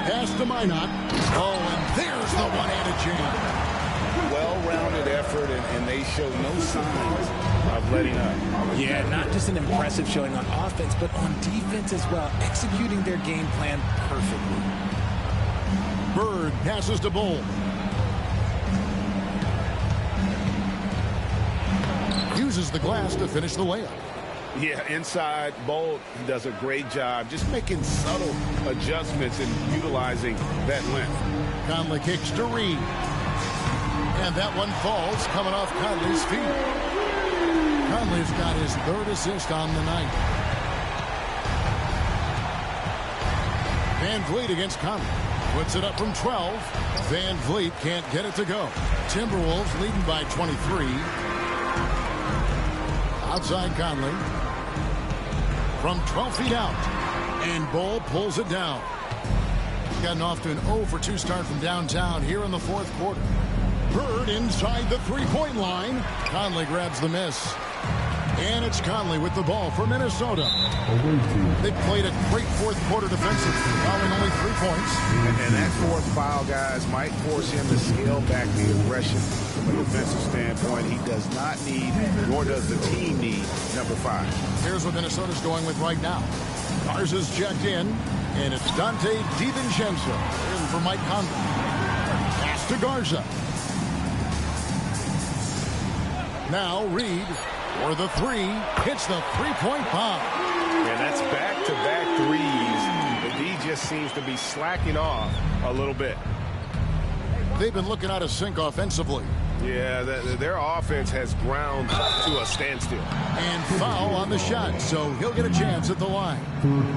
Pass to Minot. Oh, and there's the one-handed jam. Well-rounded effort, and they show no signs of letting up. Yeah, not just an impressive showing on offense, but on defense as well, executing their game plan perfectly. Bird passes to Bol. Uses the glass to finish the layup. Yeah, inside, Bol does a great job just making subtle adjustments and utilizing that length. Conley kicks to Reed. And that one falls coming off Conley's feet. Conley's got his third assist on the night. Van Vliet against Conley. Puts it up from 12. Van Vliet can't get it to go. Timberwolves leading by 23. Outside Conley. From 12 feet out. And Bol pulls it down. He's gotten off to an 0 for 2 start from downtown here in the fourth quarter. Bird inside the three-point line. Conley grabs the miss. And it's Conley with the ball for Minnesota. They played a great fourth quarter defensively, fouling only 3 points. And that fourth foul, guys, might force him to scale back the aggression from a defensive standpoint. He does not need, nor does the team need, number 5. Here's what Minnesota's going with right now. Garza's checked in, and it's Dante DiVincenzo in for Mike Conley. Pass to Garza. Now Reed for the 3, hits the three-point bomb. And that's back-to-back threes. The D just seems to be slacking off a little bit. They've been looking out of sync offensively. Yeah, their offense has ground to a standstill. And foul on the shot, so he'll get a chance at the line.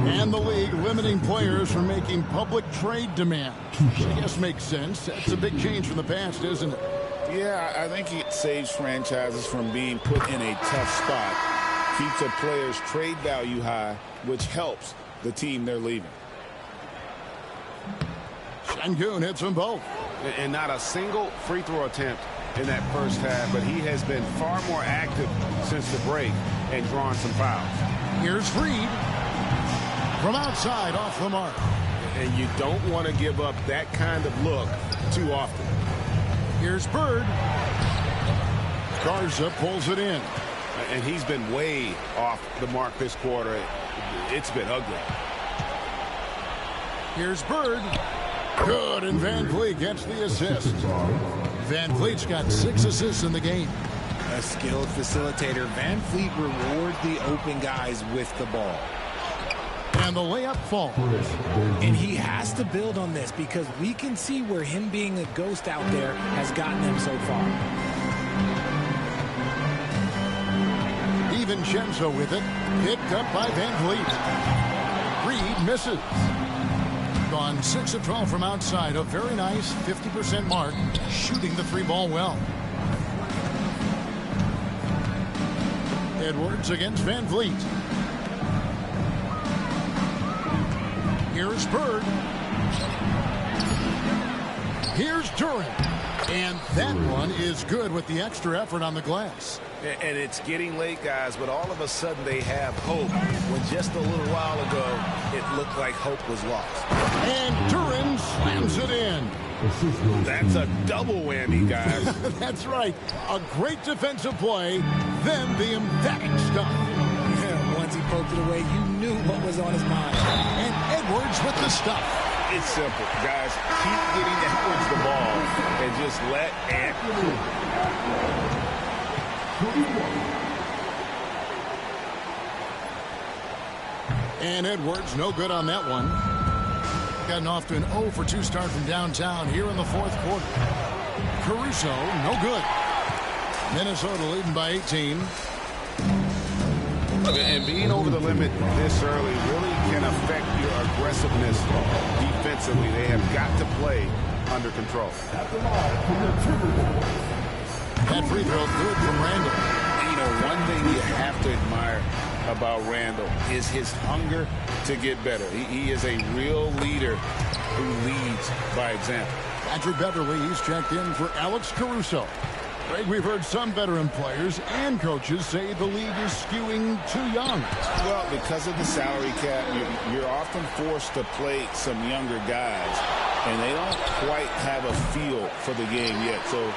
And the league limiting players from making public trade demands. I guess makes sense. That's a big change from the past, isn't it? Yeah, I think it saves franchises from being put in a tough spot. Keeps a player's trade value high, which helps the team they're leaving. Şengün hits them both. And not a single free throw attempt in that first half, but he has been far more active since the break and drawn some fouls. Here's Reed from outside off the mark. And you don't want to give up that kind of look too often. Here's Bird. Garza pulls it in. And he's been way off the mark this quarter. It's been ugly. Here's Bird. Good, and Van Vliet gets the assist. Van Vliet's got 6 assists in the game. A skilled facilitator, Van Vliet rewards the open guys with the ball. And the layup falls. And he has to build on this because we can see where him being a ghost out there has gotten him so far. DiVincenzo with it. Picked up by Van Vliet. Reed misses. Gone 6 of 12 from outside. A very nice 50% mark. Shooting the 3-ball well. Edwards against Van Vliet. Here's Bird. Here's Durant. And that one is good with the extra effort on the glass. And it's getting late, guys, but all of a sudden they have hope. When just a little while ago, it looked like hope was lost. And Durant slams it in. That's a double whammy, guys. That's right. A great defensive play, then the emphatic stuff. Yeah, once he poked it away, you knew what was on his mind. And Edwards with the stuff. It's simple, guys. Keep getting Edwards the ball and just let Ant. And Edwards, no good on that one. Gotten off to an 0 for 2 start from downtown here in the 4th quarter. Caruso, no good. Minnesota leading by 18. And being over the limit this early really can affect your aggressiveness defensively. They have got to play under control. That free throw good from Randall. You know, one thing you have to admire about Randall is his hunger to get better. He is a real leader who leads by example. Patrick Beverly, he's checked in for Alex Caruso. Greg, we've heard some veteran players and coaches say the league is skewing too young. Well, because of the salary cap, you're often forced to play some younger guys, and they don't quite have a feel for the game yet. So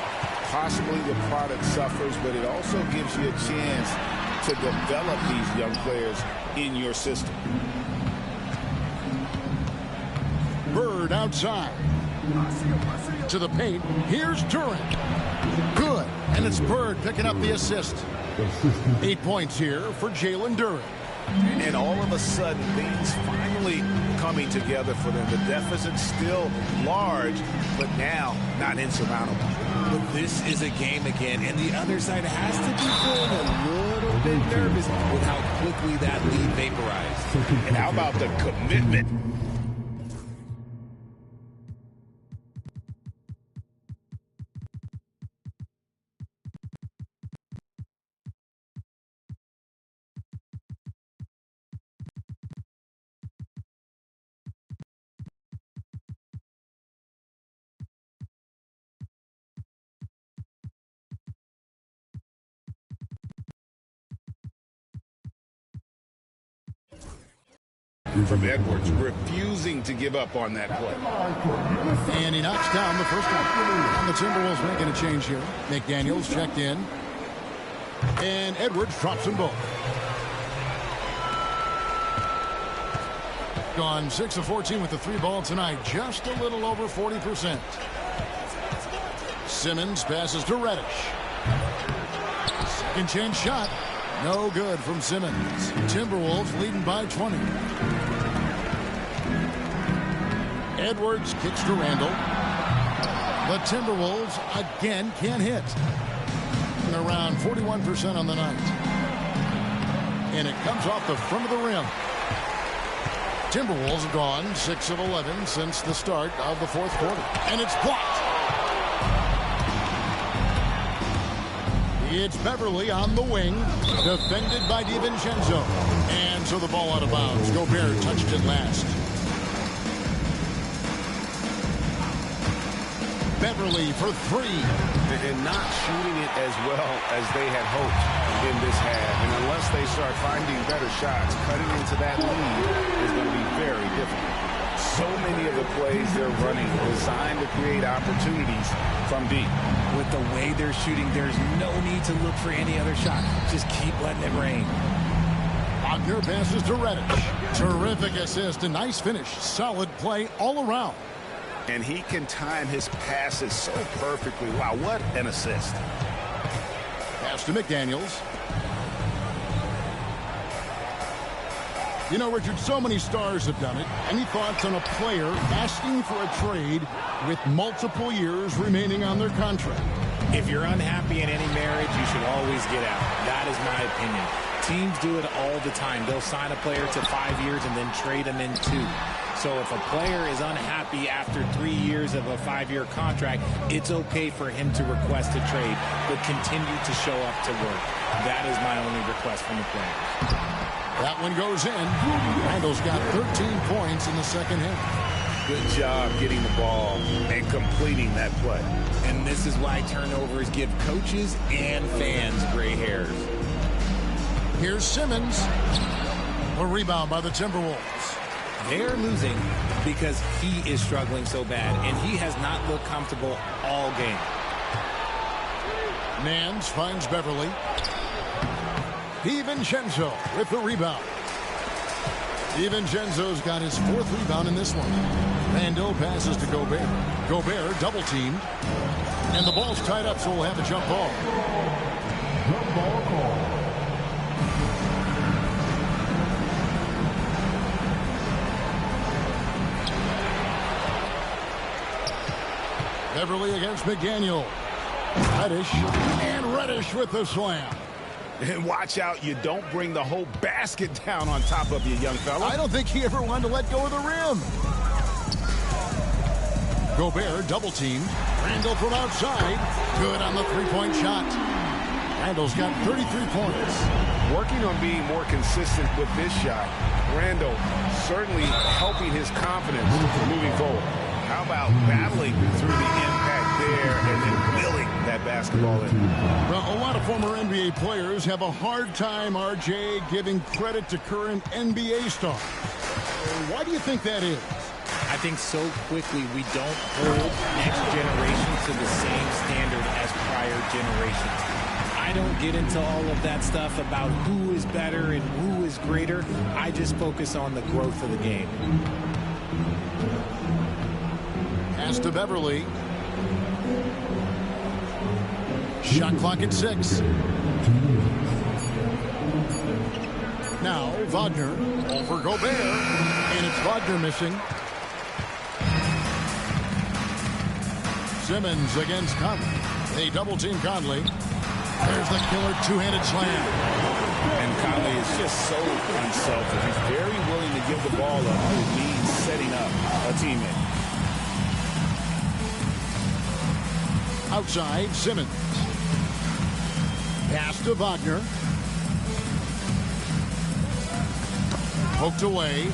possibly the product suffers, but it also gives you a chance to develop these young players in your system. Bird outside. To the paint. Here's Durant. Good. And it's Bird picking up the assist. 8 points here for Jalen Durant. And all of a sudden, things finally coming together for them. The deficit's still large, but now not insurmountable. But this is a game again, and the other side has to be feeling a little bit nervous with how quickly that lead vaporized. And how about the commitment? From Edwards, refusing to give up on that play. And he knocks down the first one. And the Timberwolves making a change here. McDaniels checked in. And Edwards drops them both. Gone 6 of 14 with the 3-ball tonight. Just a little over 40%. Simmons passes to Reddish. Second chance shot. No good from Simmons. Timberwolves leading by 20. Edwards kicks to Randall. The Timberwolves again can't hit. And around 41% on the night. And it comes off the front of the rim. Timberwolves have gone 6 of 11 since the start of the 4th quarter. And it's blocked. It's Beverly on the wing, defended by DiVincenzo. And so the ball out of bounds. Gobert touched it last. Beverly for 3. And not shooting it as well as they had hoped in this half. And unless they start finding better shots, cutting into that lead is going to be very difficult. So many of the plays they're running designed to create opportunities from deep. With the way they're shooting, there's no need to look for any other shot. Just keep letting it rain. Wagner passes to Reddish. Terrific assist, a nice finish. Solid play all around. And he can time his passes so perfectly. Wow, what an assist. Pass to McDaniels. You know, Richard, so many stars have done it. Any thoughts on a player asking for a trade with multiple years remaining on their contract? If you're unhappy in any marriage, you should always get out. That is my opinion. Teams do it all the time. They'll sign a player to 5 years and then trade them in 2. So if a player is unhappy after 3 years of a 5-year contract, it's okay for him to request a trade, but continue to show up to work. That is my only request from the player. That one goes in. Randall's got 13 points in the second half. Good job getting the ball and completing that play. And this is why turnovers give coaches and fans gray hairs. Here's Simmons. A rebound by the Timberwolves. They're losing because he is struggling so bad, and he has not looked comfortable all game. Nance finds Beverly. DiVincenzo with the rebound. DiVincenzo's got his 4th rebound in this one. Randall passes to Gobert. Gobert double-teamed. And the ball's tied up, so we'll have a jump ball. Jump ball call. Beverly against McDaniel. Reddish. And Reddish with the slam. And watch out, you don't bring the whole basket down on top of you, young fella. I don't think he ever wanted to let go of the rim. Gobert double-teamed. Randall from outside. Good on the three-point shot. Randall's got 33 points. Working on being more consistent with this shot. Randall certainly helping his confidence moving forward. How about battling through the impact there and then milling that basketball in? Well, a lot of former NBA players have a hard time, RJ, giving credit to current NBA stars. Why do you think that is? I think so quickly we don't hold next generation to the same standard as prior generations. I don't get into all of that stuff about who is better and who is greater. I just focus on the growth of the game. Pass to Beverly. Shot clock at 6. Now Wagner over Gobert. And it's Wagner missing. Simmons against Conley. They double-team Conley. There's the killer two-handed slam. And Conley is just so unselfish. He's very willing to give the ball up if it means setting up a teammate. Outside, Simmons. Pass to Wagner. Poked away.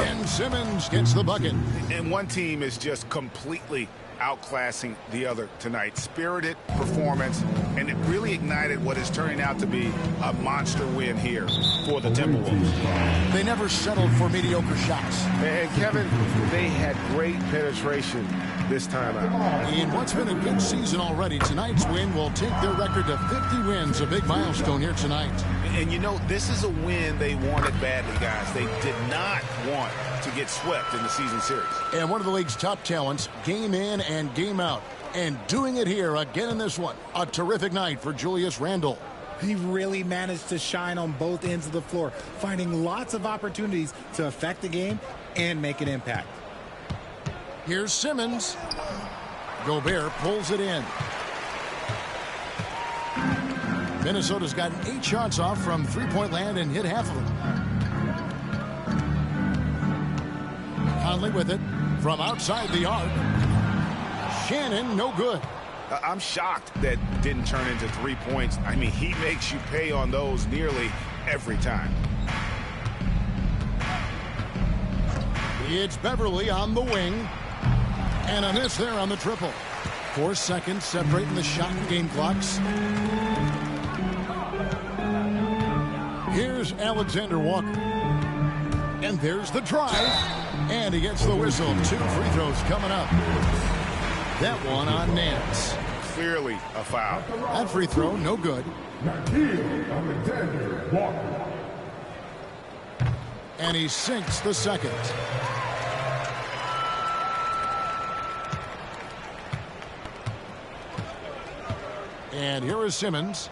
And Simmons gets the bucket. And one team is just completely outclassing the other tonight. Spirited performance, and it really ignited what is turning out to be a monster win here for the Timberwolves. They never settled for mediocre shots. And Kevin, they had great penetration this time out. In what's been a good season already, tonight's win will take their record to 50 wins, a big milestone here tonight. And you know, this is a win they wanted badly, guys. They did not want to get swept in the season series. And one of the league's top talents, game in and game out. And doing it here again in this one. A terrific night for Julius Randle. He really managed to shine on both ends of the floor, finding lots of opportunities to affect the game and make an impact. Here's Simmons. Gobert pulls it in. Minnesota's gotten 8 shots off from three-point land and hit half of them. Conley with it from outside the arc. Shannon, no good. I'm shocked that didn't turn into 3 points. I mean, he makes you pay on those nearly every time. It's Beverly on the wing. And a miss there on the triple. 4 seconds separating the shot and game clocks. Here's Alexander Walker. And there's the drive. And he gets the whistle. 2 free throws coming up. That one on Nance. Clearly a foul. That free throw, no good. Alexander Walker. And he sinks the second. And here is Simmons.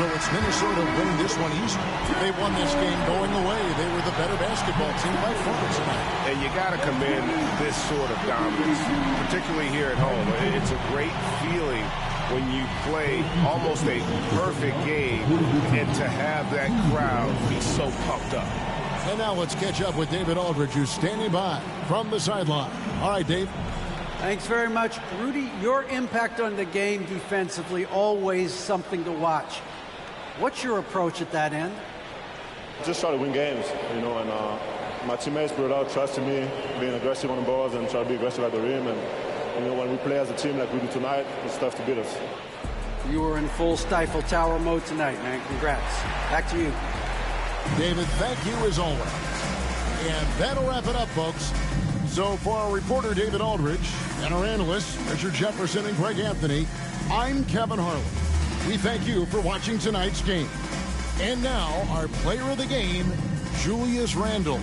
So it's Minnesota winning this one easy. They won this game going away. They were the better basketball team by far tonight. And you got to commend this sort of dominance, particularly here at home. It's a great feeling when you play almost a perfect game and to have that crowd be so pumped up. And now let's catch up with David Aldridge, who's standing by from the sideline. All right, Dave. Thanks very much. Rudy, your impact on the game defensively, always something to watch. What's your approach at that end? Just try to win games, you know, and my teammates brought out trusting me, being aggressive on the balls and try to be aggressive at the rim. And, you know, when we play as a team like we do tonight, it's tough to beat us. You were in full Stifle Tower mode tonight, man. Congrats. Back to you. David, thank you as always. And that'll wrap it up, folks. So for our reporter, David Aldridge, and our analysts, Richard Jefferson and Greg Anthony, I'm Kevin Harlan. We thank you for watching tonight's game. And now, our player of the game, Julius Randle.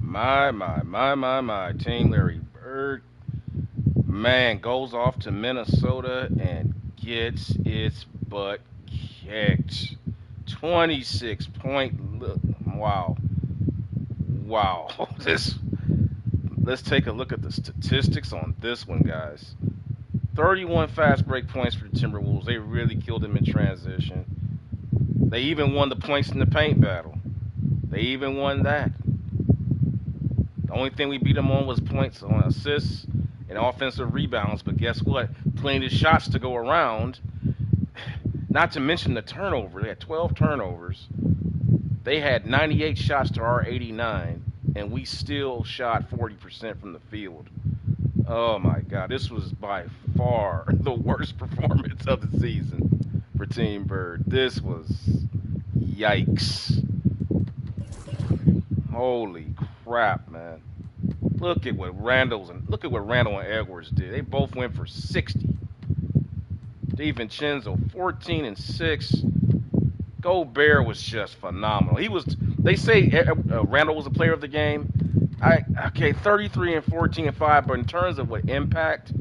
My. Team Larry Bird, man, goes off to Minnesota and gets its butt kicked. 26-point. Wow. Let's take a look at the statistics on this one, guys. 31 fast break points for the Timberwolves. They really killed them in transition. They even won the points in the paint battle. They even won that. The only thing we beat them on was points on assists and offensive rebounds. But guess what? Plenty of shots to go around. Not to mention the turnover. They had 12 turnovers. They had 98 shots to our 89, and we still shot 40% from the field. Oh, my God. This was by far the worst performance of the season for Team Bird. This was yikes. Holy crap, man. Look at what Randall and Edwards did. They both went for 60. DiVincenzo, 14 and 6. Gobert was just phenomenal. They say Randall was a player of the game. 33 and 14 and 5, but in terms of what impact,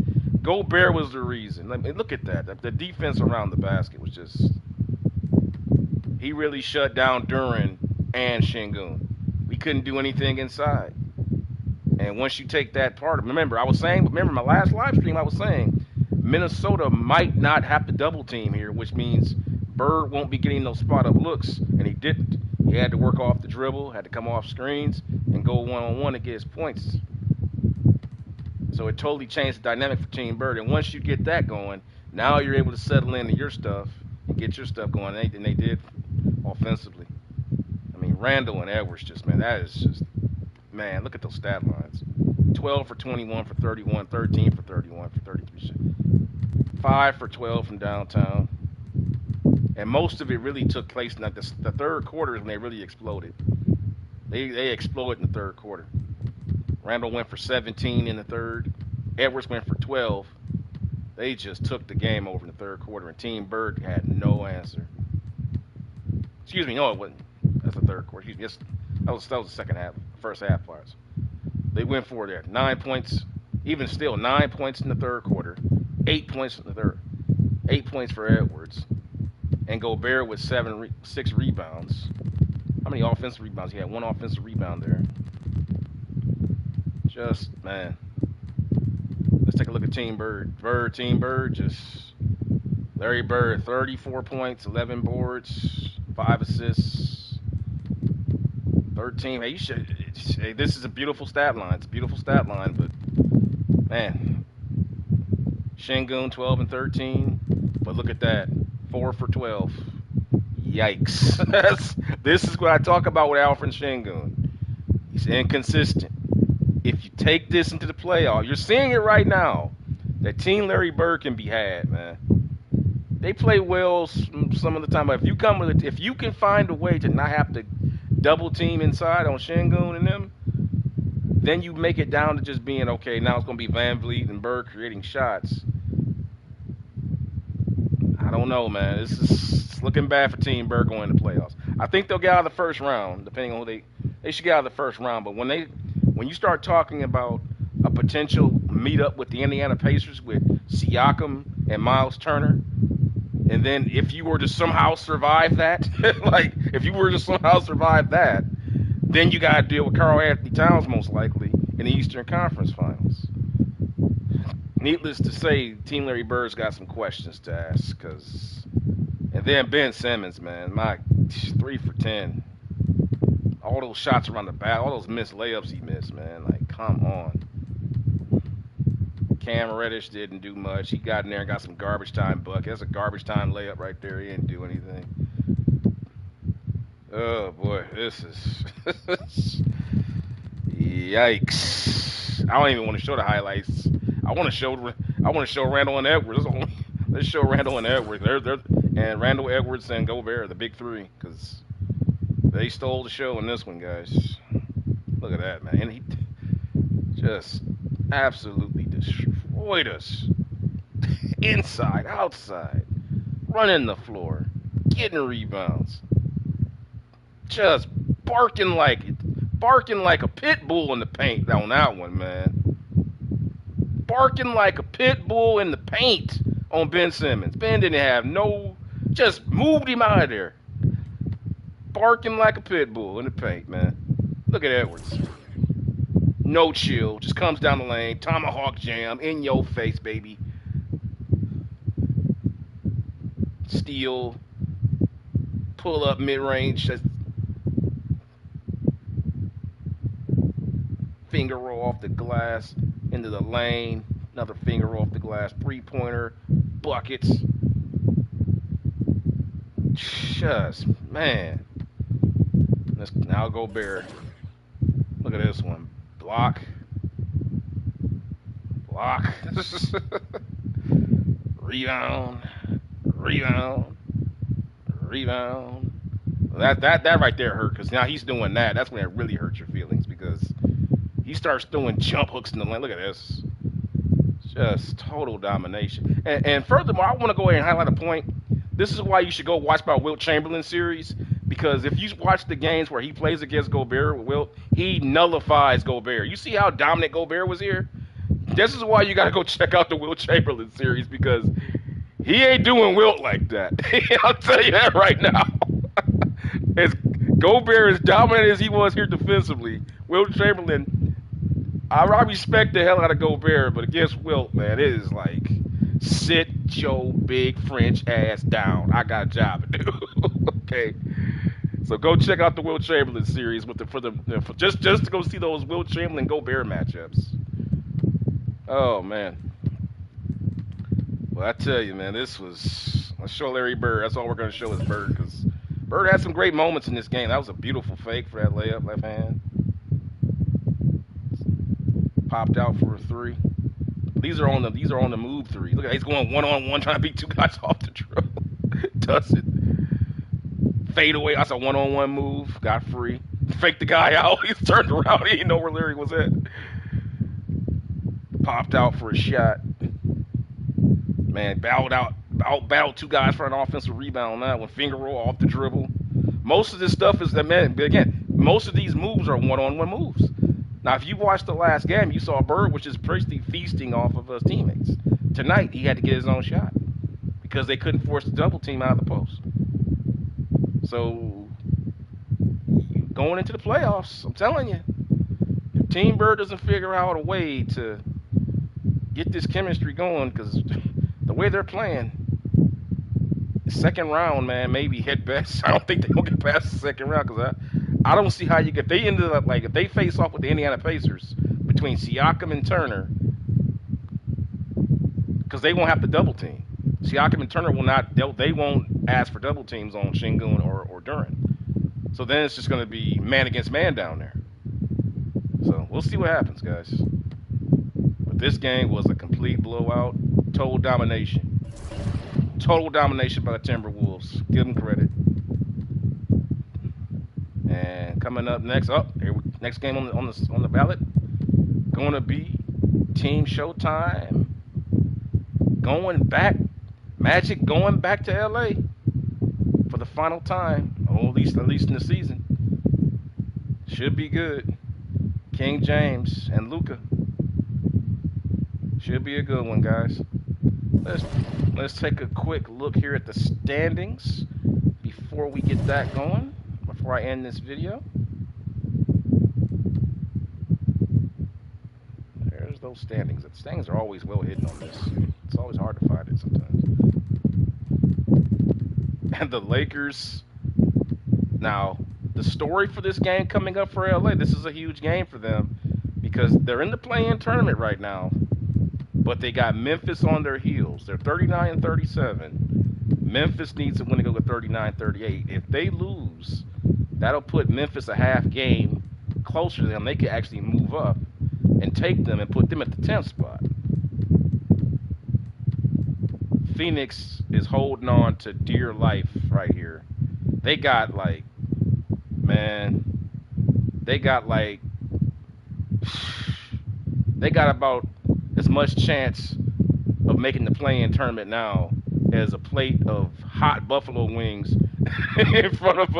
Gobert was the reason. I mean, look at that. The defense around the basket was just, he really shut down Duran and Şengün. We couldn't do anything inside. And once you take that part, remember my last live stream, I was saying Minnesota might not have to double team here, which means Bird won't be getting those spot up looks, and he didn't. He had to work off the dribble, had to come off screens, and go one-on-one to get his points. So it totally changed the dynamic for Team Bird. And once you get that going, now you're able to settle into your stuff and get your stuff going. And they did offensively. I mean, Randall and Edwards look at those stat lines. 12 for 21 for 31, 13 for 31 for 33. 5 for 12 from downtown. And most of it really took place in the third quarter is when they really exploded. They exploded in the third quarter. Randall went for 17 in the third. Edwards went for 12. They just took the game over in the third quarter, and Team Bird had no answer. Excuse me, no, it wasn't. That's the third quarter. Excuse me, yes, that was the second half, first half parts. They went for there. 9 points, even still, 9 points in the third quarter. 8 points in the third. 8 points for Edwards. And Gobert with 6 rebounds. How many offensive rebounds? He had 1 offensive rebound there. Just, man. Let's take a look at Team Bird. Team Bird, just Larry Bird, 34 points, 11 boards, 5 assists, 13. Hey, this is a beautiful stat line. It's a beautiful stat line, but, man. Şengün, 12 and 13. But look at that. 4 for 12. Yikes. This is what I talk about with Alfred Şengün. He's inconsistent. If you take this into the playoff, you're seeing it right now, that Team Larry Bird can be had, man. They play well some of the time, but if you can find a way to not have to double team inside on Şengün and them, then you make it down to just being, okay, now it's going to be Van Vliet and Bird creating shots. I don't know, man. It's looking bad for Team Bird going to playoffs. I think they'll get out of the first round, depending on who they should get out of the first round. But when you start talking about a potential meetup with the Indiana Pacers with Siakam and Miles Turner, and then if you were to somehow survive that, then you got to deal with Karl Anthony Towns most likely in the Eastern Conference Finals. Needless to say, Team Larry Bird's got some questions to ask. And then Ben Simmons, man, my 3 for 10. All those shots around the back, all those missed layups he missed, man. Like, come on. Cam Reddish didn't do much. He got in there and got some garbage time bucket. That's a garbage time layup right there. He didn't do anything. Oh boy, this is yikes. I don't even want to show the highlights. I want to show Randall and Edwards. Let's show Randall and Edwards. And Randall, Edwards, and Gobert, the big three, because they stole the show in this one, guys. Look at that, man. And he just absolutely destroyed us. Inside, outside, running the floor, getting rebounds. Just barking like a pit bull in the paint on that one, man. Barking like a pit bull in the paint on Ben Simmons. Ben didn't have just moved him out of there. Barking like a pit bull in the paint, man. Look at Edwards. No chill, just comes down the lane, tomahawk jam, in your face, baby. Steal, pull up mid-range, finger roll off the glass into the lane, another finger roll off the glass, three-pointer, buckets. Just, man. Let's now go Bear. Look at this one. Block. Rebound. That right there hurt, because now he's doing that. That's when it really hurts your feelings, because he starts throwing jump hooks in the lane. Look at this. Just total domination. And furthermore, I want to go ahead and highlight a point. This is why you should go watch my Wilt Chamberlain series, because if you watch the games where he plays against Gobert with Wilt, he nullifies Gobert. You see how dominant Gobert was here? This is why you got to go check out the Wilt Chamberlain series, because he ain't doing Wilt like that. I'll tell you that right now. As Gobert as dominant as he was here defensively, Wilt Chamberlain, I respect the hell out of Gobert, but against Wilt, man, it is like, sit your big French ass down. I got a job to do. Okay. So go check out the Wilt Chamberlain series just to go see those Wilt Chamberlain Gobert matchups. Oh man. Well, I tell you, man, let's show Larry Bird. That's all we're gonna show is Bird, because Bird had some great moments in this game. That was a beautiful fake for that layup, left hand. Popped out for a three. These are on the move three. Look at, he's going one-on-one, trying to beat two guys off the dribble. Does it. Fade away. That's a one-on-one move. Got free. Faked the guy out. He's turned around. He didn't know where Larry was at. Popped out for a shot. Man, battled two guys for an offensive rebound on that one. Finger roll off the dribble. Most of this stuff is, man, again, most of these moves are one-on-one moves. Now, if you watched the last game, you saw Bird, which is basically feasting off of his teammates. Tonight, he had to get his own shot because they couldn't force the double team out of the post. So, going into the playoffs, I'm telling you, if Team Bird doesn't figure out a way to get this chemistry going, because the way they're playing, the second round, man, maybe hit best. I don't think they're going to get past the second round, because I don't see how if they ended up, like, if they face off with the Indiana Pacers between Siakam and Turner, because they won't have to double team. Siakam and Turner they won't ask for double teams on Şengün or Duren. So then it's just going to be man against man down there. So we'll see what happens, guys. But this game was a complete blowout, total domination. Total domination by the Timberwolves. Give them credit. And coming up next, next game on the ballot, going to be Team Showtime. Magic going back to LA for the final time. Well, at least in the season. Should be good. King James and Luka. Should be a good one, guys. Let's take a quick look here at the standings before we get that going, before I end this video. There's those standings. The standings are always well hidden on this. It's always hard to find it sometimes. And the Lakers, now, the story for this game coming up for LA, this is a huge game for them because they're in the play-in tournament right now, but they got Memphis on their heels. They're 39-37. Memphis needs to win to go to 39-38. If they lose, that'll put Memphis a half game closer to them. They could actually move up and take them and put them at the 10th spot. Phoenix is holding on to dear life right here. They got like, man, they got about as much chance of making the play-in tournament now as a plate of hot buffalo wings in front of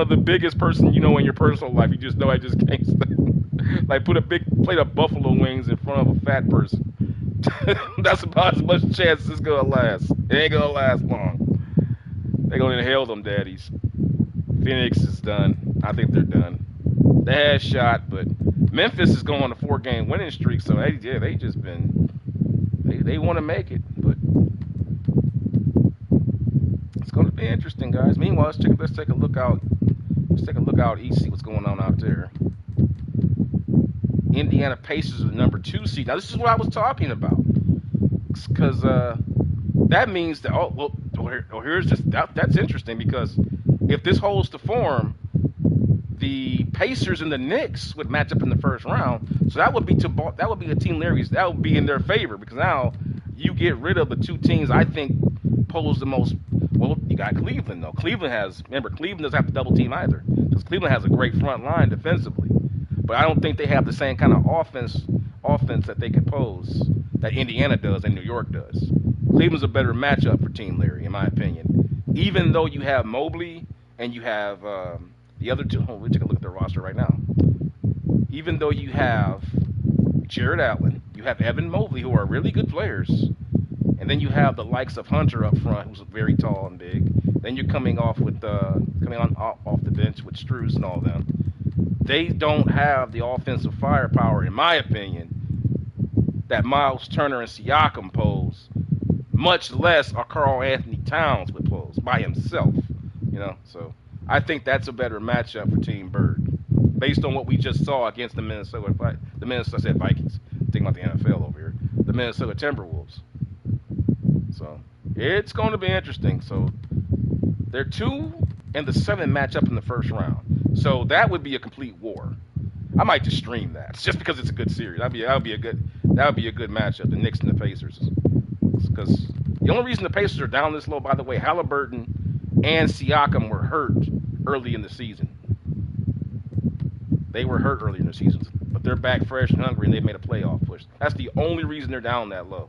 the biggest person you know in your personal life. You just know I just can't stand. Like, put a big plate of buffalo wings in front of a fat person. That's about as much chance it's gonna last. It ain't gonna last long. They're gonna inhale them daddies. Phoenix is done. I think they're done. They had a shot, but Memphis is going on a 4-game winning streak, so they want to make it, but it's going to be interesting, guys. Meanwhile, let's take a look out east, see what's going on out there. Indiana Pacers are the number 2 seed. Now, this is what I was talking about, because that means that that's interesting, because if this holds to form, the Pacers and the Knicks would match up in the first round. So that would be a team Larry's. That would be in their favor, because now you get rid of the 2 teams I think pose the most. Well, you got Cleveland though. Cleveland doesn't have to double team either, because Cleveland has a great front line defensively. But I don't think they have the same kind of offense that they can pose that Indiana does and New York does. Cleveland's a better matchup for Team Larry, in my opinion. Even though you have Mobley and you have the other two, we take a look at their roster right now. Even though you have Jared Allen, you have Evan Mobley, who are really good players, and then you have the likes of Hunter up front, who's very tall and big. Then you're coming off the bench with Strus and all them. They don't have the offensive firepower, in my opinion, that Miles Turner and Siakam pose, much less a Karl Anthony Towns would pose by himself. So I think that's a better matchup for Team Bird, based on what we just saw against the Minnesota Vikings. I'm thinking about the NFL over here. The Minnesota Timberwolves. So it's going to be interesting. So they're 2 and the 7 match up in the first round. So that would be a complete war. I might just stream that. It's just because it's a good series. That would be a good matchup. The Knicks and the Pacers. Because the only reason the Pacers are down this low, by the way, Halliburton and Siakam were hurt early in the season. They were hurt early in the season, but they're back fresh and hungry, and they've made a playoff push. That's the only reason they're down that low.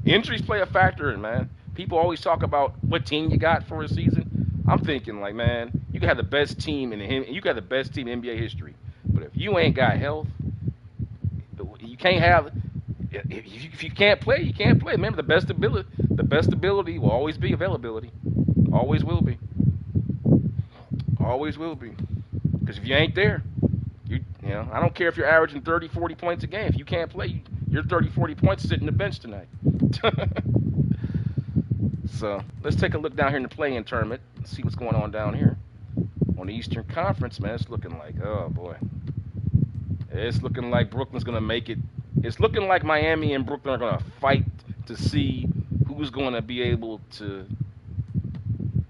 Injuries play a factor, man. People always talk about what team you got for a season. I'm thinking, like, man, you can have the best team in NBA history, but if you ain't got health, you can't have. If you can't play, you can't play. Remember, the best ability will always be availability. Always will be. Always will be. Because if you ain't there, I don't care if you're averaging 30, 40 points a game. If you can't play, your 30, 40 points sitting on the bench tonight. So let's take a look down here in the play-in tournament and see what's going on down here. On the Eastern Conference, man, it's looking like, oh boy. It's looking like Brooklyn's going to make it. It's looking like Miami and Brooklyn are going to fight to see who's going to be able to.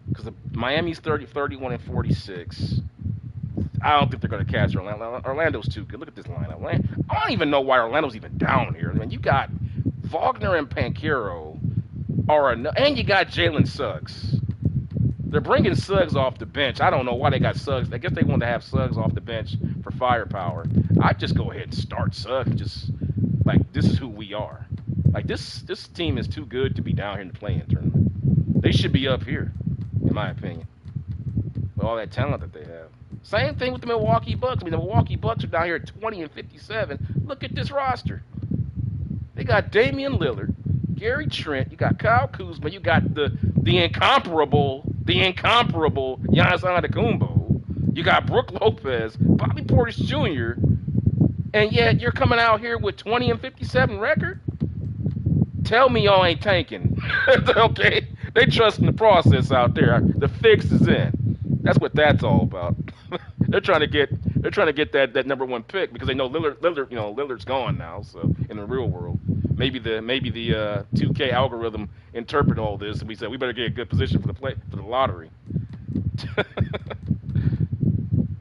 Because Miami's 31-46. I don't think they're going to catch Orlando. Orlando's too good. Look at this lineup. I don't even know why Orlando's even down here. I mean, you got Wagner and Pancaro, and you got Jalen Suggs. They're bringing Suggs off the bench. I don't know why they got Suggs. I guess they wanted to have Suggs off the bench for firepower. I'd just go ahead and start Suggs. Just like, this is who we are. Like, this team is too good to be down here in the play-in tournament. They should be up here, in my opinion, with all that talent that they have. Same thing with the Milwaukee Bucks. I mean, the Milwaukee Bucks are down here at 20 and 57. Look at this roster. They got Damian Lillard, Gary Trent, you got Kyle Kuzma, you got the incomparable Giannis Antetokounmpo, you got Brook Lopez, Bobby Portis Jr., and yet you're coming out here with 20 and 57 record? Tell me y'all ain't tanking. Okay? They trusting the process out there. The fix is in. That's what that's all about. They're trying to get that number one pick because they know Lillard's gone now. So in the real world, maybe the 2K algorithm interpret all this and we said we better get a good position for the lottery.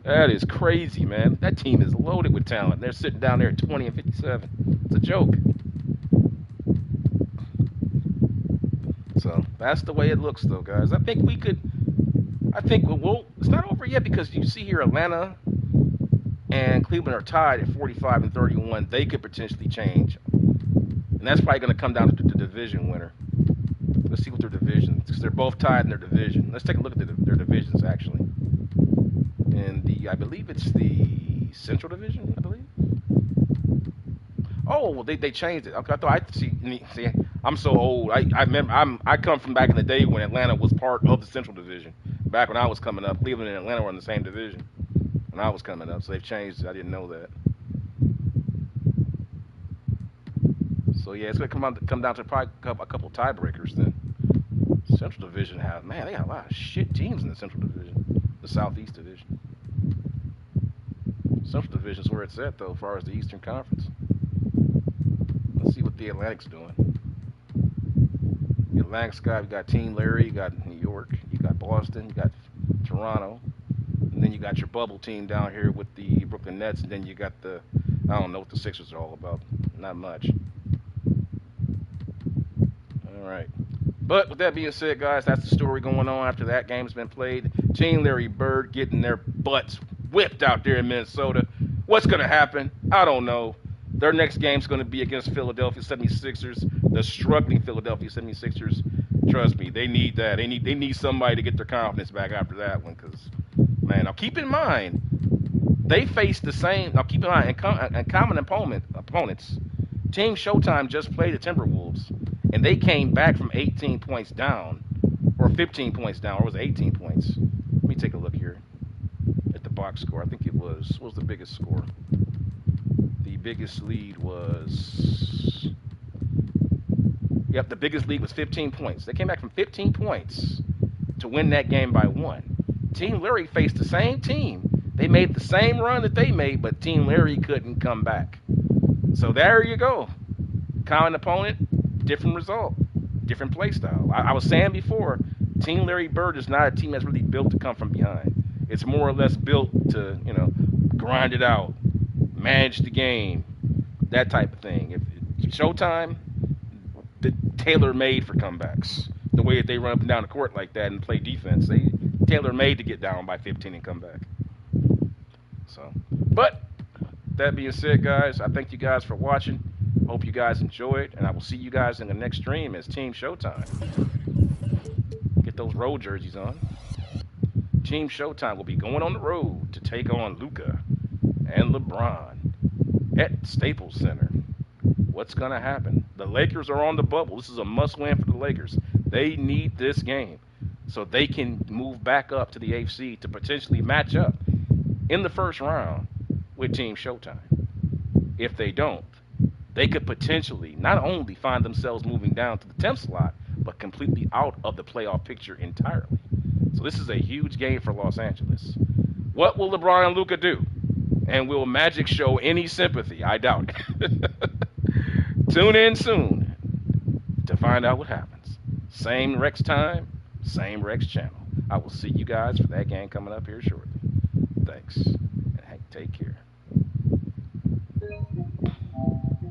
That is crazy, man. That team is loaded with talent. They're sitting down there at 20 and 57. It's a joke. So that's the way it looks, though, guys. I think it's not over yet because you see here Atlanta and Cleveland are tied at 45 and 31. They could potentially change, and that's probably going to come down to the division winner. Let's see what their division, because they're both tied in their division. Let's take a look at their divisions actually. And I believe it's the Central Division. I believe. Oh, well, they changed it. Okay, I thought I see. I'm so old. I remember. I come from back in the day when Atlanta was part of the Central Division. Back when I was coming up, Cleveland and Atlanta were in the same division when I was coming up. So they've changed it. I didn't know that. So yeah, it's gonna come down to probably a couple tiebreakers then. Central Division they got a lot of shit teams in the Central Division, the Southeast Division. Central Division is where it's at though, as far as the Eastern Conference. Let's see what the Atlantic's doing. The Atlantic's you got Team Larry, you got New York, you got Boston, you got Toronto, and then you got your bubble team down here with the Brooklyn Nets, and then you got I don't know what the Sixers are all about. Not much. All right. But with that being said, guys, that's the story going on after that game's been played. Team Larry Bird getting their butts whipped out there in Minnesota. What's going to happen? I don't know. Their next game's going to be against Philadelphia 76ers, the struggling Philadelphia 76ers. Trust me, they need that. They need somebody to get their confidence back after that one because, man, now keep in mind, they face the same, now keep in mind, and common opponents, Team Showtime just played the Timberwolves, and they came back from 18 points down, or 15 points down, or was it 18 points? Let me take a look here at the box score. I think it was, what was the biggest score? The biggest lead was, the biggest lead was 15 points. They came back from 15 points to win that game by 1. Team Larry faced the same team. They made the same run that they made, but Team Larry couldn't come back. So there you go. Common opponent, different result, different play style. I was saying before, Team Larry Bird is not a team that's really built to come from behind. It's more or less built to, grind it out, manage the game, that type of thing. If Showtime, tailor-made for comebacks. The way that they run up and down the court like that and play defense, they tailor-made to get down by 15 and come back. So, but that being said, guys, I thank you guys for watching. Hope you guys enjoyed, and I will see you guys in the next stream as Team Showtime. Get those road jerseys on. Team Showtime will be going on the road to take on Luka and LeBron at Staples Center. What's going to happen? The Lakers are on the bubble. This is a must-win for the Lakers. They need this game so they can move back up to the AFC to potentially match up in the first round with Team Showtime. If they don't, they could potentially not only find themselves moving down to the 10th slot, but completely out of the playoff picture entirely. So this is a huge game for Los Angeles. What will LeBron and Luka do? And will Magic show any sympathy? I doubt it. Tune in soon to find out what happens. Same Rex time, same Rex channel. I will see you guys for that game coming up here shortly. Thanks, and take care.